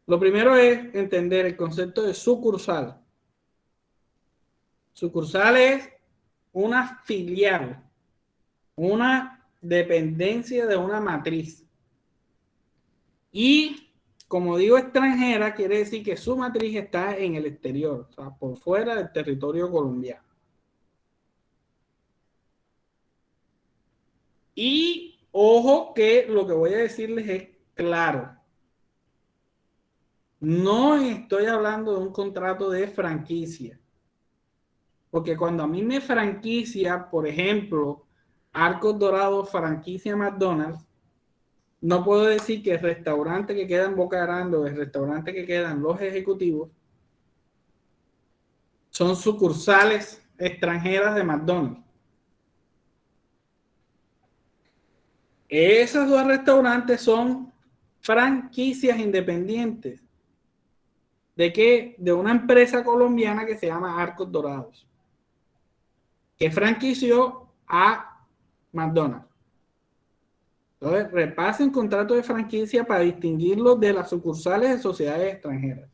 Lo primero es entender el concepto de sucursal. Sucursal es una filial, una dependencia de una matriz. Y como digo extranjera, quiere decir que su matriz está en el exterior, o sea, por fuera del territorio colombiano. Y ojo que lo que voy a decirles es claro. No estoy hablando de un contrato de franquicia. Porque cuando a mí me franquicia, por ejemplo, Arcos Dorados franquicia McDonald's, no puedo decir que el restaurante que queda en Boca Grande o el restaurante que queda en Los Ejecutivos son sucursales extranjeras de McDonald's. Esos dos restaurantes son franquicias independientes. ¿De qué? De una empresa colombiana que se llama Arcos Dorados, que franquició a McDonald's. Entonces, repasen contrato de franquicia para distinguirlos de las sucursales de sociedades extranjeras.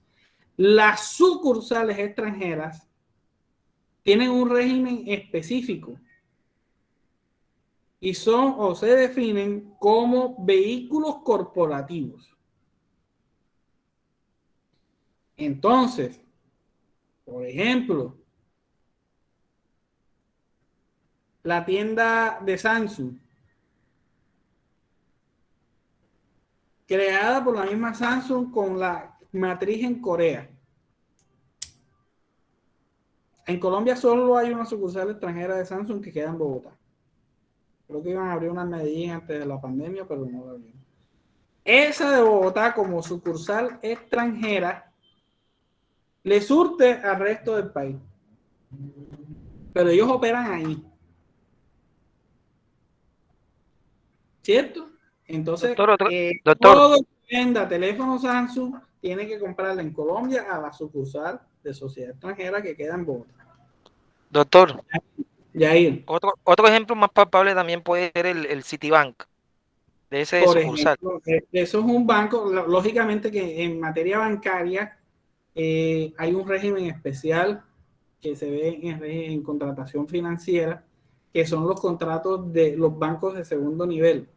Las sucursales extranjeras tienen un régimen específico y son o se definen como vehículos corporativos. Entonces, por ejemplo, la tienda de Samsung, creada por la misma Samsung con la matriz en Corea. En Colombia solo hay una sucursal extranjera de Samsung que queda en Bogotá. Creo que iban a abrir una medida antes de la pandemia, pero no la abrieron. Esa de Bogotá como sucursal extranjera le surte al resto del país. Pero ellos operan ahí. ¿Cierto? Entonces, doctor, todo el que venda teléfono Samsung tiene que comprarla en Colombia a la sucursal de sociedad extranjera que queda en Bogotá. doctor, Yair. otro ejemplo más palpable también puede ser el Citibank, de ese Por sucursal. ejemplo, eso es un banco, lógicamente que en materia bancaria hay un régimen especial que se ve en contratación financiera, que son los contratos de los bancos de segundo nivel.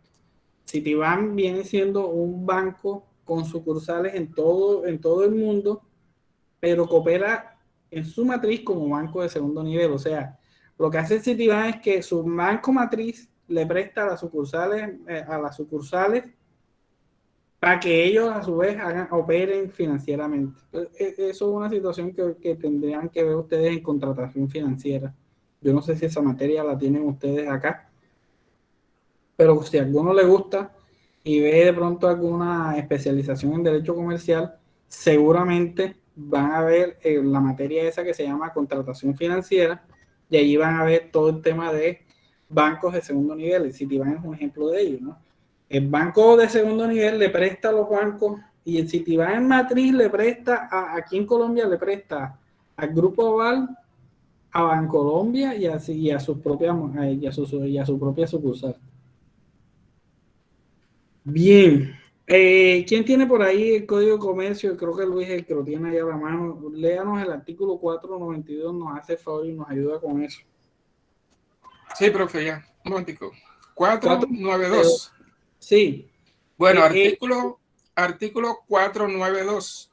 Citibank viene siendo un banco con sucursales en todo el mundo, pero coopera en su matriz como banco de segundo nivel. O sea, lo que hace Citibank es que su banco matriz le presta a las sucursales para que ellos a su vez operen financieramente. Eso es una situación que tendrían que ver ustedes en contratación financiera. Yo no sé si esa materia la tienen ustedes acá, pero si a alguno le gusta y ve de pronto alguna especialización en derecho comercial, seguramente van a ver la materia esa que se llama contratación financiera, y allí van a ver todo el tema de bancos de segundo nivel. El Citibank es un ejemplo de ello, ¿no? El banco de segundo nivel le presta a los bancos, y el Citibank en matriz le presta aquí en Colombia le presta al Grupo Aval, a Bancolombia y a su propia sucursal. Bien, ¿quién tiene por ahí el Código de Comercio? Creo que Luis es el que lo tiene ahí a la mano. Léanos el artículo 492, nos hace favor y nos ayuda con eso. Sí, profe, ya. Un momentico. 492. Sí. Bueno, artículo 492.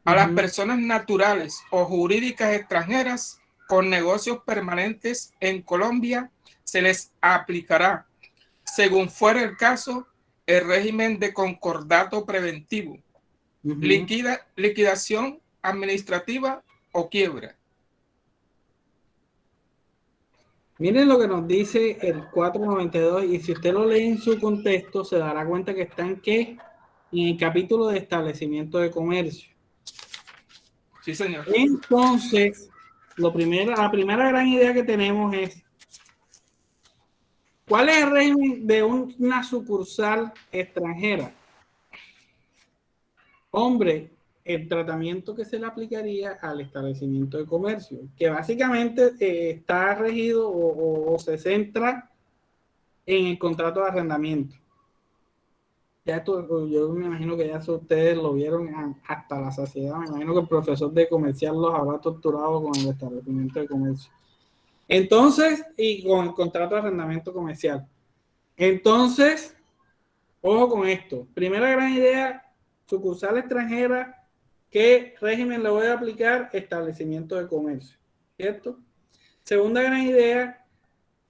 A las personas naturales o jurídicas extranjeras con negocios permanentes en Colombia se les aplicará, según fuera el caso, el régimen de concordato preventivo, liquidación administrativa o quiebra. Miren lo que nos dice el 492, y si usted lo lee en su contexto, se dará cuenta que está en el capítulo de establecimiento de comercio. Sí, señor. Entonces, la primera gran idea que tenemos es: ¿cuál es el régimen de una sucursal extranjera? Hombre, el tratamiento que se le aplicaría al establecimiento de comercio, que básicamente está regido o se centra en el contrato de arrendamiento. Ya esto, yo me imagino que ya eso ustedes lo vieron hasta la saciedad. Me imagino que el profesor de comercial los habrá torturado con el establecimiento de comercio. Entonces, y con el contrato de arrendamiento comercial. Entonces, ojo con esto. Primera gran idea, sucursal extranjera. ¿Qué régimen le voy a aplicar? Establecimiento de comercio, ¿cierto? Segunda gran idea,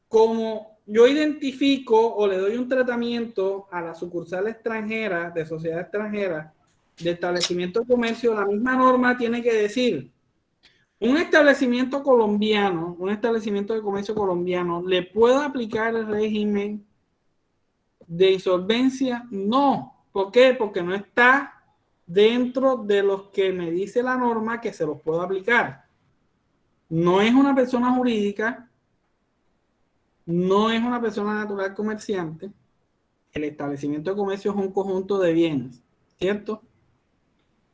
como yo identifico o le doy un tratamiento a la sucursal extranjera, de sociedad extranjera, de establecimiento de comercio, la misma norma tiene que decir, un establecimiento colombiano, un establecimiento de comercio colombiano, ¿le puedo aplicar el régimen de insolvencia? No. ¿Por qué? Porque no está dentro de los que me dice la norma que se los puedo aplicar. No es una persona jurídica, no es una persona natural comerciante. El establecimiento de comercio es un conjunto de bienes, ¿cierto?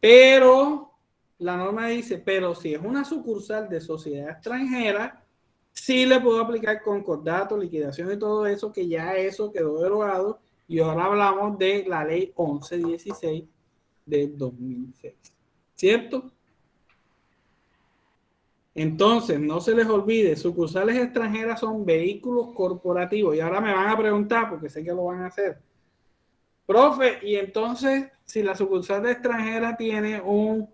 Pero la norma dice, pero si es una sucursal de sociedad extranjera, sí le puedo aplicar concordato, liquidación y todo eso, que ya eso quedó derogado, y ahora hablamos de la ley 1116 de 2006, ¿cierto? Entonces, no se les olvide, sucursales extranjeras son vehículos corporativos. Y ahora me van a preguntar, porque sé que lo van a hacer. Profe, y entonces, si la sucursal extranjera tiene un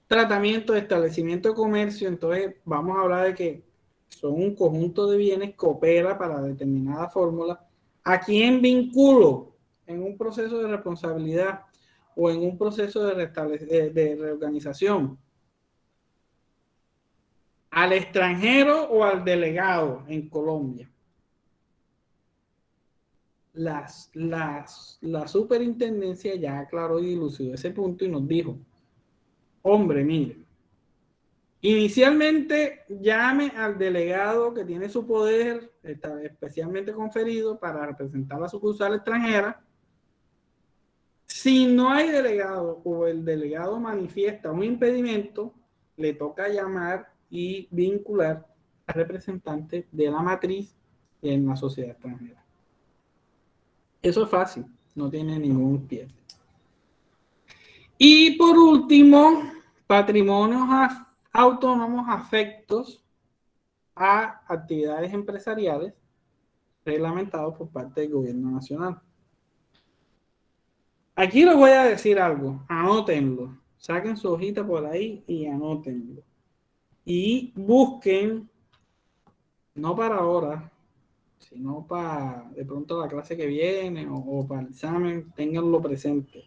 tratamiento de establecimiento de comercio, entonces vamos a hablar de que son un conjunto de bienes que opera para determinada fórmula. ¿A quién vinculo en un proceso de responsabilidad o en un proceso de reorganización? ¿Al extranjero o al delegado en Colombia? La superintendencia ya aclaró y dilucidó ese punto y nos dijo, hombre, mire, inicialmente llame al delegado que tiene su poder especialmente conferido para representar la sucursal extranjera. Si no hay delegado o el delegado manifiesta un impedimento, le toca llamar y vincular al representante de la matriz en la sociedad extranjera. Eso es fácil, no tiene ningún pierde. Y por último, patrimonios autónomos afectos a actividades empresariales reglamentados por parte del gobierno nacional. Aquí les voy a decir algo, anótenlo, saquen su hojita por ahí y anótenlo. Y busquen, no para ahora, sino para de pronto la clase que viene o para el examen, tenganlo presente.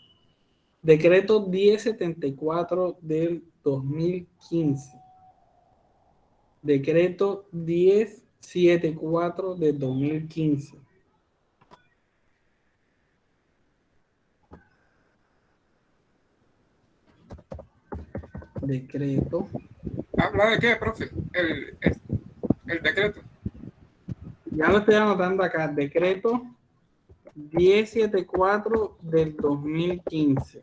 Decreto 1074 del 2015. Decreto 1074 del 2015. Decreto. ¿Habla de qué, profe? El decreto. Ya lo estoy anotando acá. Decreto 1074 del 2015.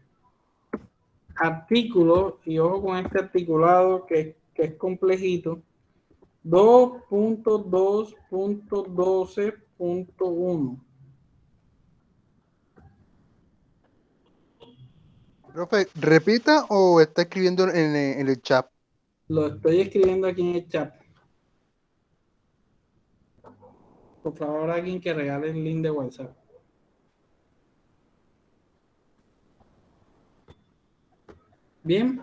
Artículo, y ojo con este articulado que es complejito, 2.2.12.1. Profe, ¿repita o está escribiendo en el chat? Lo estoy escribiendo aquí en el chat. Por favor, alguien que regale el link de WhatsApp. Bien.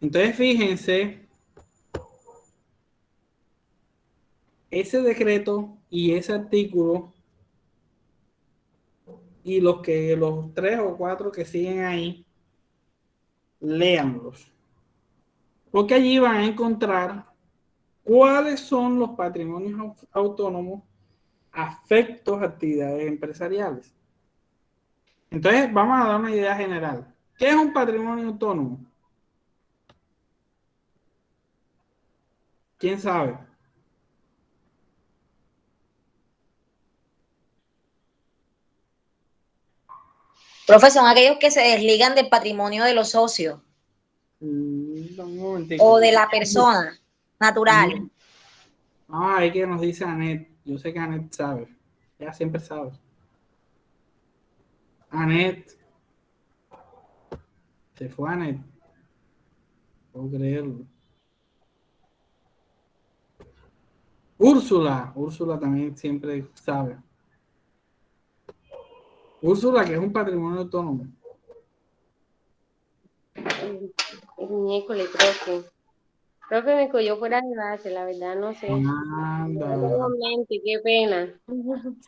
Entonces, fíjense, ese decreto y ese artículo y los 3 o 4 que siguen ahí, léanlos. Porque allí van a encontrar cuáles son los patrimonios autónomos afectos a actividades empresariales. Entonces, vamos a dar una idea general. ¿Qué es un patrimonio autónomo? ¿Quién sabe? Profe, son aquellos que se desligan del patrimonio de los socios Un momentico. o de la persona natural. Ahí que nos dice Anet. Yo sé que Anet sabe. Ella siempre sabe. Anet. Se fue Anet. Puedo creerlo. Úrsula también siempre sabe. Úrsula, que es un patrimonio autónomo. El miércoles, profe. Profe, me cogió fuera de base, la verdad no sé. Anda. No tengo mente, qué pena.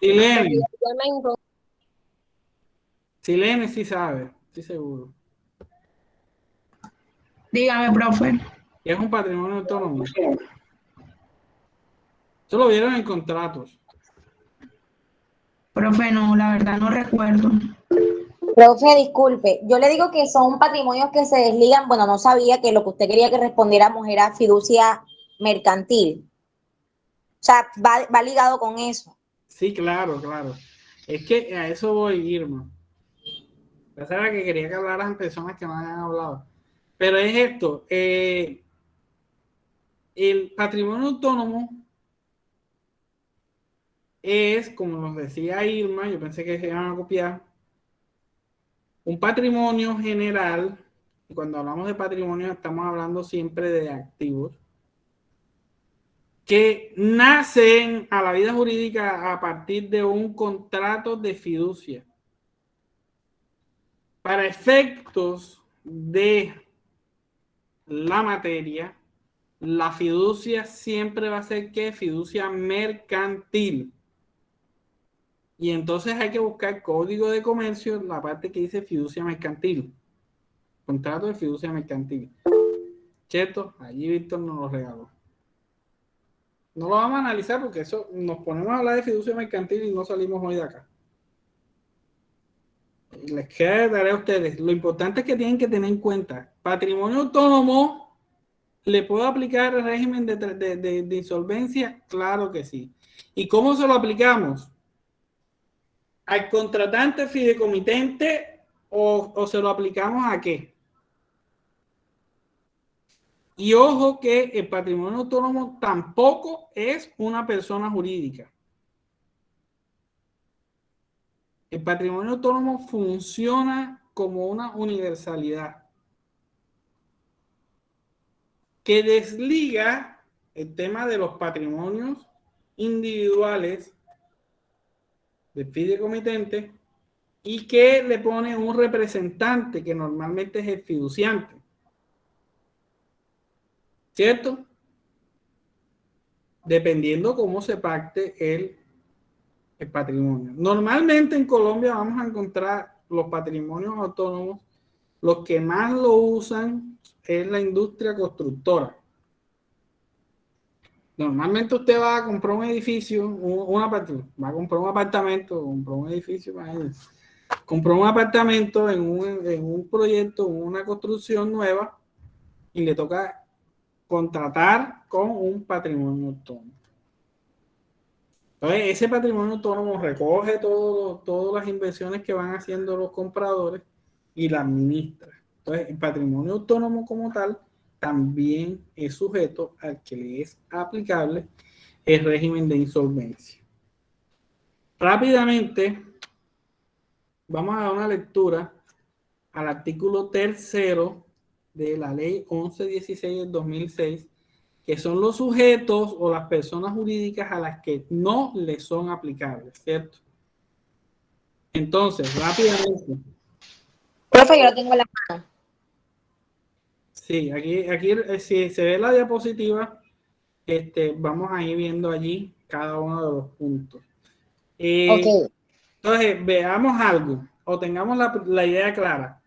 Silene. Silene sí sabe, sí seguro. Dígame, profe. ¿Qué es un patrimonio autónomo? Eso lo vieron en contratos. Profe, no, la verdad no recuerdo. Profe, disculpe, yo le digo que son patrimonios que se desligan, bueno, no sabía que lo que usted quería que respondiéramos era fiducia mercantil. O sea, va ligado con eso. Sí, claro. Es que a eso voy, Irma. Esa era que quería que hablaran personas que no hayan hablado. Pero es esto, el patrimonio autónomo es, como nos decía Irma, yo pensé que se iban a copiar, un patrimonio general, y cuando hablamos de patrimonio estamos hablando siempre de activos, que nacen a la vida jurídica a partir de un contrato de fiducia. Para efectos de la materia, la fiducia siempre va a ser ¿qué? Fiducia mercantil. Y entonces hay que buscar código de comercio, la parte que dice fiducia mercantil. Contrato de fiducia mercantil. ¿Cierto? Allí Víctor nos lo regaló. No lo vamos a analizar porque eso nos ponemos a hablar de fiducia mercantil y no salimos hoy de acá. Les queda de tarea a ustedes. Lo importante es que tienen que tener en cuenta, patrimonio autónomo, ¿le puedo aplicar el régimen de insolvencia? Claro que sí. ¿Y cómo se lo aplicamos? ¿Al contratante fideicomitente o se lo aplicamos a qué? Y ojo que el patrimonio autónomo tampoco es una persona jurídica. El patrimonio autónomo funciona como una universalidad que desliga el tema de los patrimonios individuales del fideicomitente y que le pone un representante que normalmente es el fiduciante. ¿Cierto? Dependiendo cómo se pacte el patrimonio. Normalmente en Colombia vamos a encontrar los patrimonios autónomos, los que más lo usan es la industria constructora. Normalmente usted va a comprar un edificio, va a comprar un apartamento, compró un edificio, compró un apartamento en un proyecto, en una construcción nueva y le toca contratar con un patrimonio autónomo. Entonces, ese patrimonio autónomo recoge todas las inversiones que van haciendo los compradores y la administra. Entonces, el patrimonio autónomo como tal también es sujeto al que le es aplicable el régimen de insolvencia. Rápidamente, vamos a dar una lectura al artículo 3º de la ley 1116 del 2006, que son los sujetos o las personas jurídicas a las que no le son aplicables, ¿cierto? Entonces, rápidamente. Profe, yo lo tengo en la mano. Sí, aquí si se ve la diapositiva, vamos a ir viendo allí cada uno de los puntos. Ok. Entonces, veamos algo o tengamos la idea clara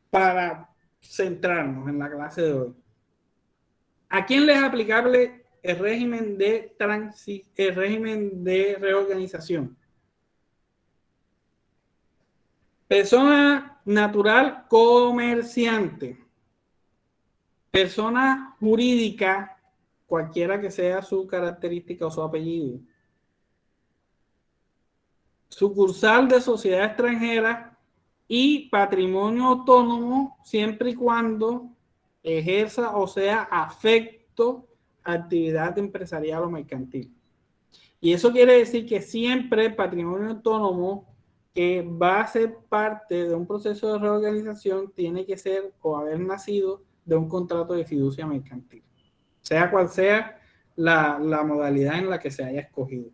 para centrarnos en la clase de hoy. ¿A quién le es aplicable el régimen de reorganización? Persona natural comerciante. Persona jurídica, cualquiera que sea su característica o su apellido. Sucursal de sociedad extranjera y patrimonio autónomo siempre y cuando ejerza o sea afecto a actividad empresarial o mercantil. Y eso quiere decir que siempre patrimonio autónomo que va a ser parte de un proceso de reorganización tiene que ser o haber nacido de un contrato de fiducia mercantil, sea cual sea la modalidad en la que se haya escogido.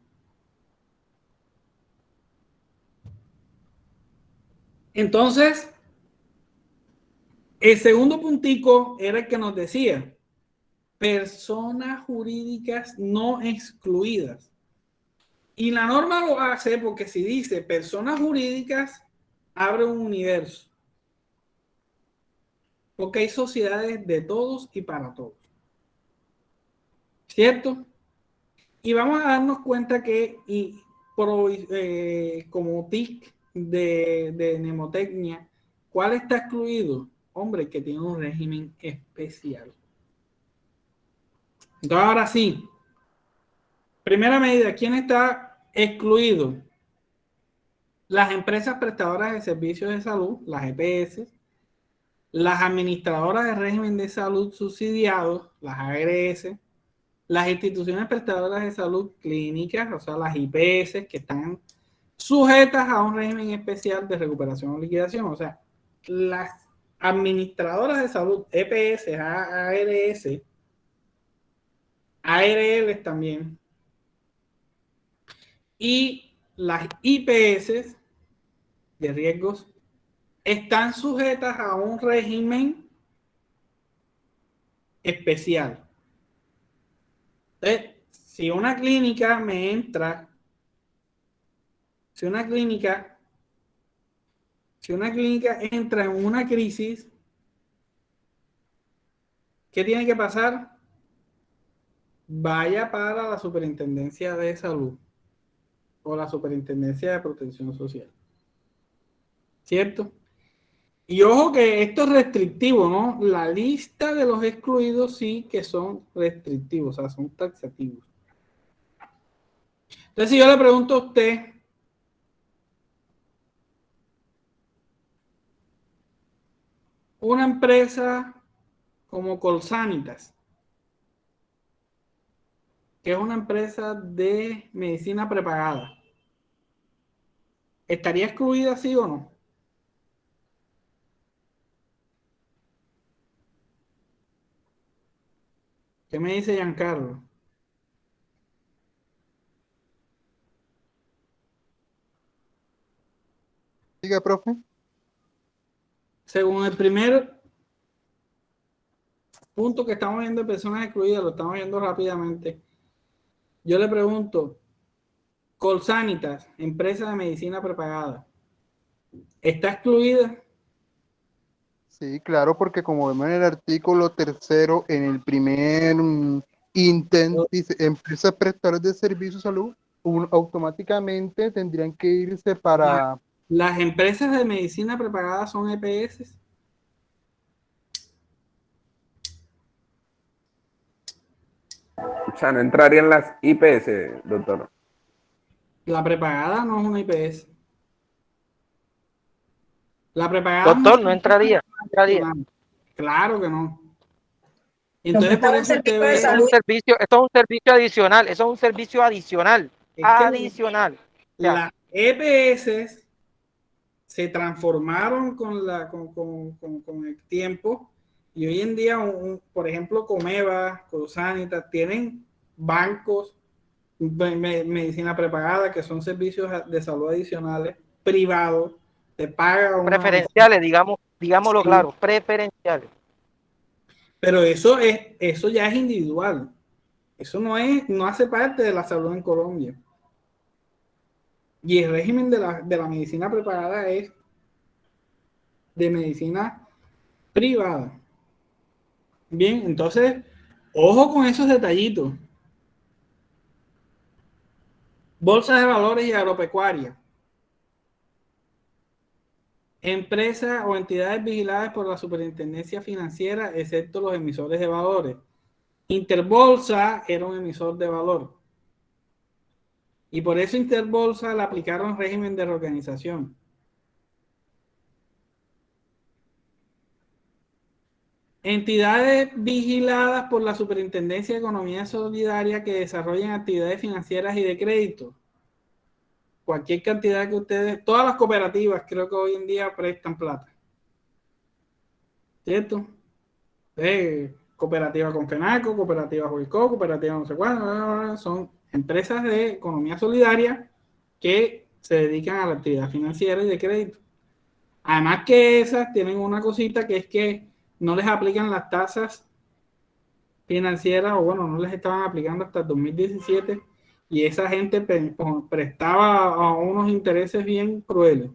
Entonces, el segundo puntico era el que nos decía personas jurídicas no excluidas. Y la norma lo hace porque si dice personas jurídicas, abre un universo. Porque hay sociedades de todos y para todos. ¿Cierto? Y vamos a darnos cuenta que como TIC de mnemotecnia, ¿cuál está excluido? Hombre, que tiene un régimen especial. Entonces, ahora sí. Primera medida, ¿quién está excluido? Las empresas prestadoras de servicios de salud, las EPS, las administradoras de régimen de salud subsidiados, las ARS, las instituciones prestadoras de salud clínicas, o sea, las IPS, que están sujetas a un régimen especial de recuperación o liquidación, o sea, las administradoras de salud, EPS, ARS, ARL también, y las IPS de riesgos están sujetas a un régimen especial. Entonces, si una clínica me entra, si una clínica entra en una crisis, ¿qué tiene que pasar? Vaya para la Superintendencia de Salud o la Superintendencia de Protección Social. ¿Cierto? Y ojo que esto es restrictivo, ¿no? La lista de los excluidos sí que son restrictivos, o sea, son taxativos. Entonces, si yo le pregunto a usted, una empresa como Colsanitas, que es una empresa de medicina prepagada, ¿estaría excluida sí o no? ¿Qué me dice Giancarlo? Diga, profe. Según el primer punto que estamos viendo de personas excluidas, lo estamos viendo rápidamente. Yo le pregunto, Colsanitas, empresa de medicina prepagada, ¿está excluida? Sí, claro, porque como vemos en el artículo 3, en el primer intento, dice, empresas prestadoras de servicios de salud, automáticamente tendrían que irse para... ¿Las empresas de medicina prepagada son EPS? O sea, no entrarían las IPS, doctor. La prepagada no es una IPS. La prepagada Doctor, no entraría. Claro que no. Entonces, por eso usted ve... esto es un servicio adicional. Eso es un servicio adicional. Adicional. Las EPS se transformaron con el tiempo y hoy en día, por ejemplo, Comeva, Colsanitas, tienen bancos, medicina prepagada, que son servicios de salud adicionales, privados, te paga preferenciales, digámoslo sí. Claro, preferenciales. Pero eso ya es individual. Eso no hace parte de la salud en Colombia. Y el régimen de la medicina prepagada es de medicina privada. Bien, entonces, ojo con esos detallitos. Bolsas de valores y agropecuarias. Empresas o entidades vigiladas por la Superintendencia Financiera, excepto los emisores de valores. Interbolsa era un emisor de valor. Y por eso Interbolsa le aplicaron régimen de reorganización. entidades vigiladas por la Superintendencia de Economía Solidaria que desarrollan actividades financieras y de crédito. Cualquier cantidad que ustedes, todas las cooperativas creo que hoy en día prestan plata. ¿Cierto? Cooperativa Confenaco, cooperativa Joico, cooperativa no sé cuál, son empresas de economía solidaria que se dedican a la actividad financiera y de crédito. Además que esas tienen una cosita que es que no les aplican las tasas financieras, o bueno, no les estaban aplicando hasta el 2017, y esa gente prestaba a unos intereses bien crueles.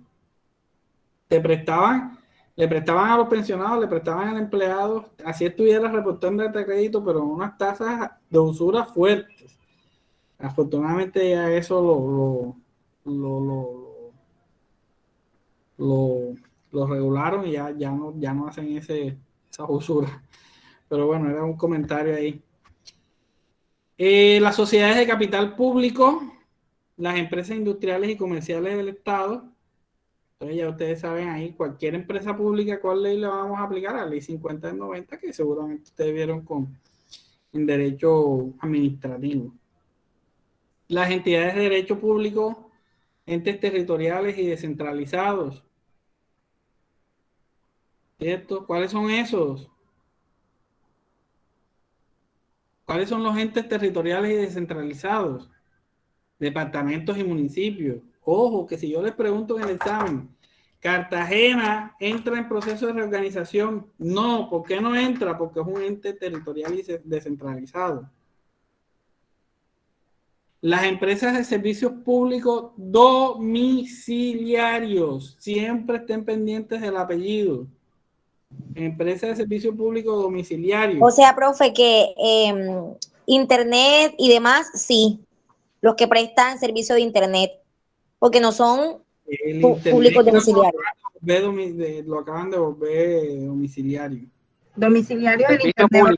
Le prestaban a los pensionados, le prestaban al empleado, así estuviera reportando este crédito, pero unas tasas de usura fuertes. Afortunadamente ya eso lo regularon y ya no hacen esa usura. Pero bueno, era un comentario ahí. Las sociedades de capital público, las empresas industriales y comerciales del Estado. Entonces ya ustedes saben ahí, cualquier empresa pública, ¿cuál ley le vamos a aplicar? La ley 50 del 90, que seguramente ustedes vieron en derecho administrativo. Las entidades de derecho público, entes territoriales y descentralizados. ¿Cierto? ¿Cuáles son esos? ¿Cuáles son los entes territoriales y descentralizados? Departamentos y municipios. Ojo, que si yo les pregunto en el examen, ¿Cartagena entra en proceso de reorganización? No, ¿por qué no entra? Porque es un ente territorial y descentralizado. Las empresas de servicios públicos domiciliarios, siempre estén pendientes del apellido. Empresas de servicio público domiciliario. O sea, profe, que internet y demás, sí, los que prestan servicio de internet, porque no son públicos domiciliarios. Lo acaban de volver domiciliario. Domiciliario del internet.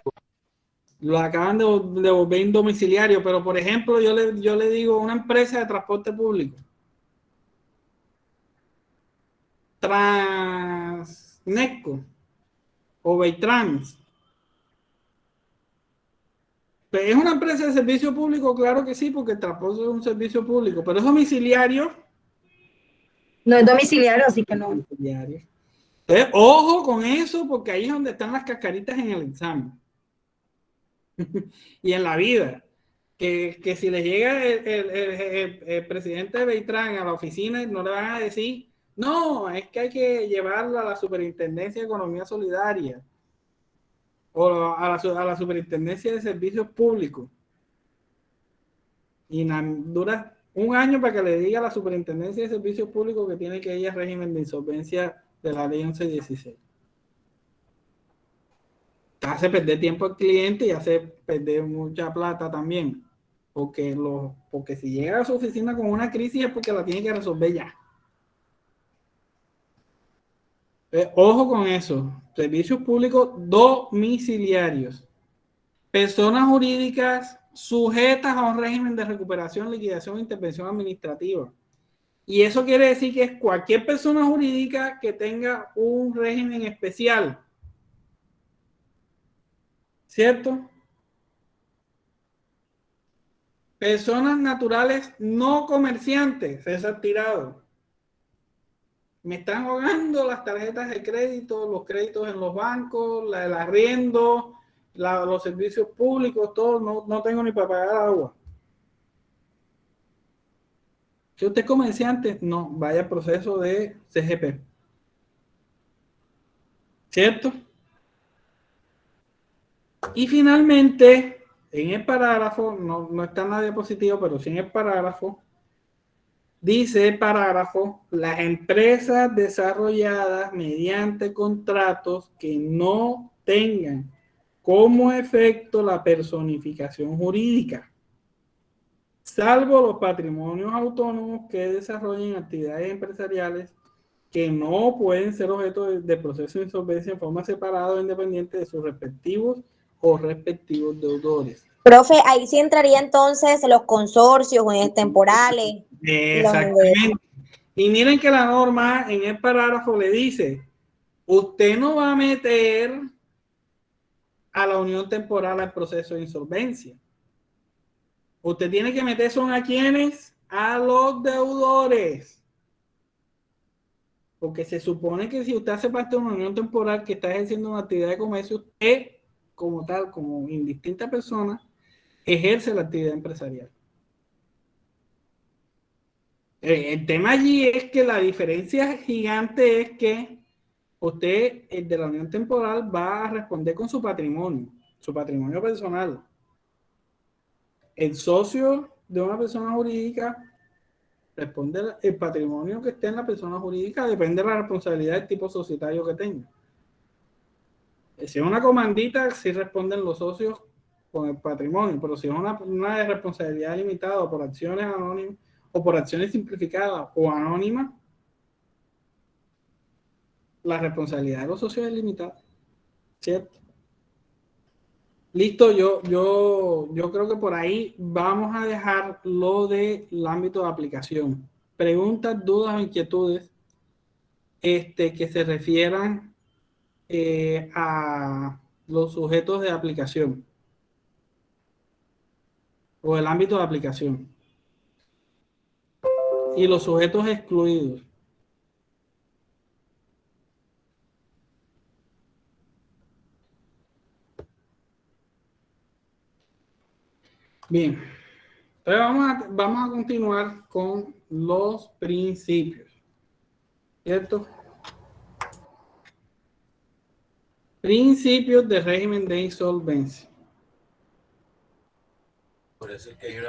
Lo acaban de volver domiciliario, pero por ejemplo, yo le digo una empresa de transporte público. Transneco o Veitrans. ¿Es una empresa de servicio público? Claro que sí, porque el transporte es un servicio público, pero es domiciliario. No es domiciliario, así que no. Domiciliario. Entonces, ojo con eso, porque ahí es donde están las cascaritas en el examen. Y en la vida. Que si le llega el presidente de Veitrans a la oficina, no le van a decir, no, es que hay que llevarla a la Superintendencia de Economía Solidaria o a la Superintendencia de Servicios Públicos. Y dura un año para que le diga a la Superintendencia de Servicios Públicos que tiene que ir al régimen de insolvencia de la ley 1116. Hace perder tiempo al cliente y hace perder mucha plata también. Porque si llega a su oficina con una crisis es porque la tiene que resolver ya. Ojo con eso. Servicios públicos domiciliarios. Personas jurídicas sujetas a un régimen de recuperación, liquidación e intervención administrativa. Y eso quiere decir que es cualquier persona jurídica que tenga un régimen especial. ¿Cierto? Personas naturales no comerciantes, César Tirado. Me están ahogando las tarjetas de crédito, los créditos en los bancos, el arriendo, los servicios públicos, todo, no tengo ni para pagar agua. Si usted es comerciante, no, vaya al proceso de CGP. ¿Cierto? Y finalmente, en el parágrafo, no está en la diapositiva, pero sí en el parágrafo, dice el parágrafo, las empresas desarrolladas mediante contratos que no tengan como efecto la personificación jurídica, salvo los patrimonios autónomos que desarrollen actividades empresariales que no pueden ser objeto de proceso de insolvencia en forma separada o independiente de sus respectivos deudores. Profe, ahí sí entraría entonces los consorcios, unidades temporales. Exactamente. Y miren que la norma en el parágrafo le dice, usted no va a meter a la unión temporal al proceso de insolvencia. Usted tiene que meter son a quienes, a los deudores. Porque se supone que si usted hace parte de una unión temporal que está ejerciendo una actividad de comercio, usted, como tal, como indistinta persona, ejerce la actividad empresarial. El tema allí es que la diferencia gigante es que usted, el de la unión temporal, va a responder con su patrimonio personal. El socio de una persona jurídica responde el patrimonio que esté en la persona jurídica, depende de la responsabilidad del tipo societario que tenga. Si es una comandita, sí responden los socios con el patrimonio, pero si es una de responsabilidad limitada o por acciones anónimas o por acciones simplificadas o anónimas, la responsabilidad de los socios es limitada, ¿cierto? Listo, yo creo que por ahí vamos a dejar lo del ámbito de aplicación. Preguntas, dudas o inquietudes que se refieran a los sujetos de aplicación o el ámbito de aplicación y los sujetos excluidos. Bien, entonces vamos a continuar con los principios, ¿cierto? Principios de régimen de insolvencia.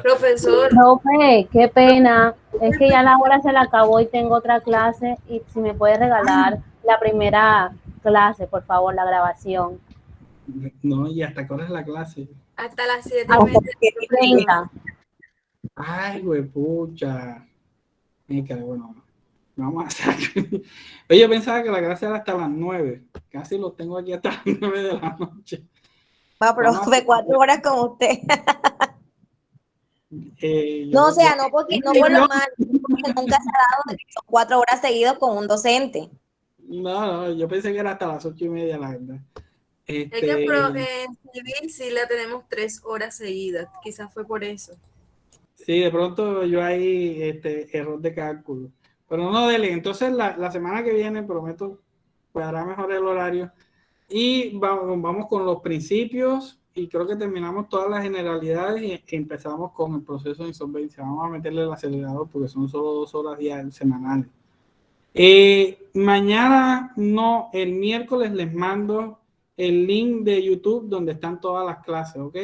Profesor. Profe, qué pena. Es que ya la hora se la acabó y tengo otra clase. Y si me puede regalar la primera clase, por favor, la grabación. No, ¿y hasta qué hora es la clase? Hasta las 7:30. Ay, güey, pucha. Me cago, no. Vamos a hacer. Oye, yo pensaba que la clase era hasta las 9. Casi lo tengo aquí hasta las 9 de la noche. Va, profe, 4 horas con usted. No, o sea, no porque no por lo mal, porque nunca se ha dado que son 4 horas seguidas con un docente. No, yo pensé que era hasta las 8:30, la verdad. Es que en civil sí la tenemos 3 horas seguidas, quizás fue por eso. Sí, de pronto yo ahí, error de cálculo. Pero no, dele, entonces la semana que viene prometo cuadrar mejor el horario. Y vamos con los principios y creo que terminamos todas las generalidades y empezamos con el proceso de insolvencia. Vamos a meterle el acelerador porque son solo 2 horas diarias semanales. Mañana, no, el miércoles les mando el link de YouTube donde están todas las clases, ¿ok?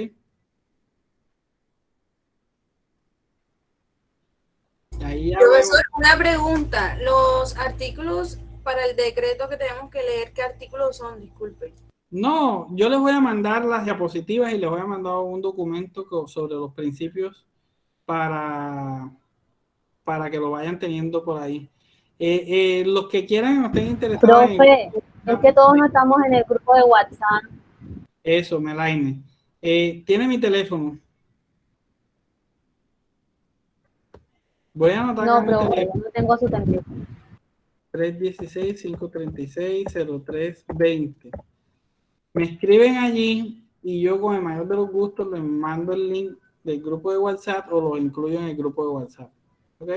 Ahí ya Profesor, una pregunta. Los artículos para el decreto que tenemos que leer, ¿qué artículos son? Disculpe. No, yo les voy a mandar las diapositivas y les voy a mandar un documento sobre los principios para que lo vayan teniendo por ahí. Los que quieran o estén interesados. Profe, es que todos no estamos en el grupo de WhatsApp. Eso, Melaine. ¿Tiene mi teléfono? Voy a anotar. No, profe, no tengo su teléfono. 316-536-0320. Me escriben allí y yo con el mayor de los gustos les mando el link del grupo de WhatsApp o lo incluyo en el grupo de WhatsApp. ¿Ok?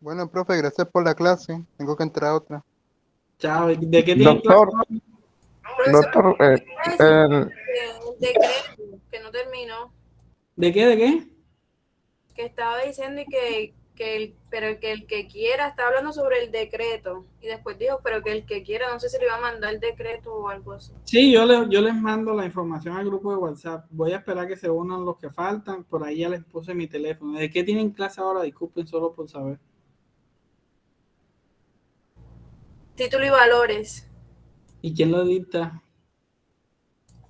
Bueno, profe, gracias por la clase. Tengo que entrar a otra. Chao. ¿De qué tiene Doctor, el decreto que no terminó, ¿De qué? que estaba diciendo y pero que el que quiera, está hablando sobre el decreto y después dijo, pero que el que quiera, no sé si le iba a mandar el decreto o algo así. Sí, yo les mando la información al grupo de WhatsApp. Voy a esperar que se unan los que faltan. Por ahí ya les puse mi teléfono. ¿De qué tienen clase ahora? Disculpen, solo por saber. Título y valores. ¿Y quién lo dicta?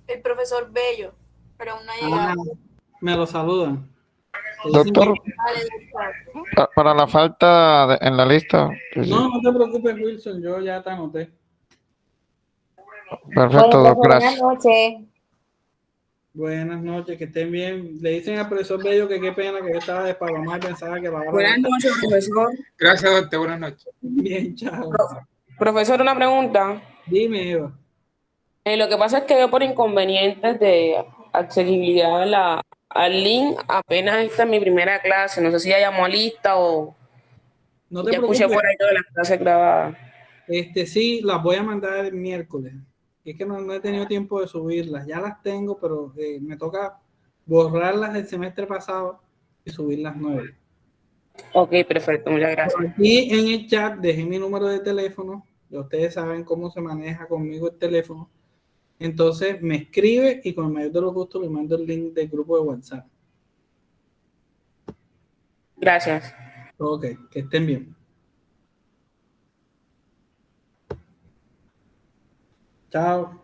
El profesor Bello, pero aún no ha llegado. Me lo saludan. Doctor, para la falta en la lista. No te preocupes, Wilson, yo ya te anoté. Perfecto, Bueno, gracias. buenas noches. Buenas noches, que estén bien. Le dicen al profesor Bello que qué pena que yo estaba de Palomar y pensaba que la hora. Buenas noches, profesor. Gracias, doctor. Buenas noches. Bien, chao. Profesor, una pregunta. Dime, Eva. Lo que pasa es que yo por inconvenientes de accesibilidad al link apenas esta es mi primera clase. No sé si ya llamó a lista o No te ya escuché preocupes. por ahí todas las clases grabadas. Sí, las voy a mandar el miércoles. Es que no he tenido tiempo de subirlas. Ya las tengo, pero me toca borrarlas del semestre pasado y subirlas nuevas. Ok, perfecto, muchas gracias. Aquí en el chat dejé mi número de teléfono. Ya ustedes saben cómo se maneja conmigo el teléfono. Entonces me escribe y con el mayor de los gustos le mando el link del grupo de WhatsApp. Gracias. Ok, que estén bien. Chao.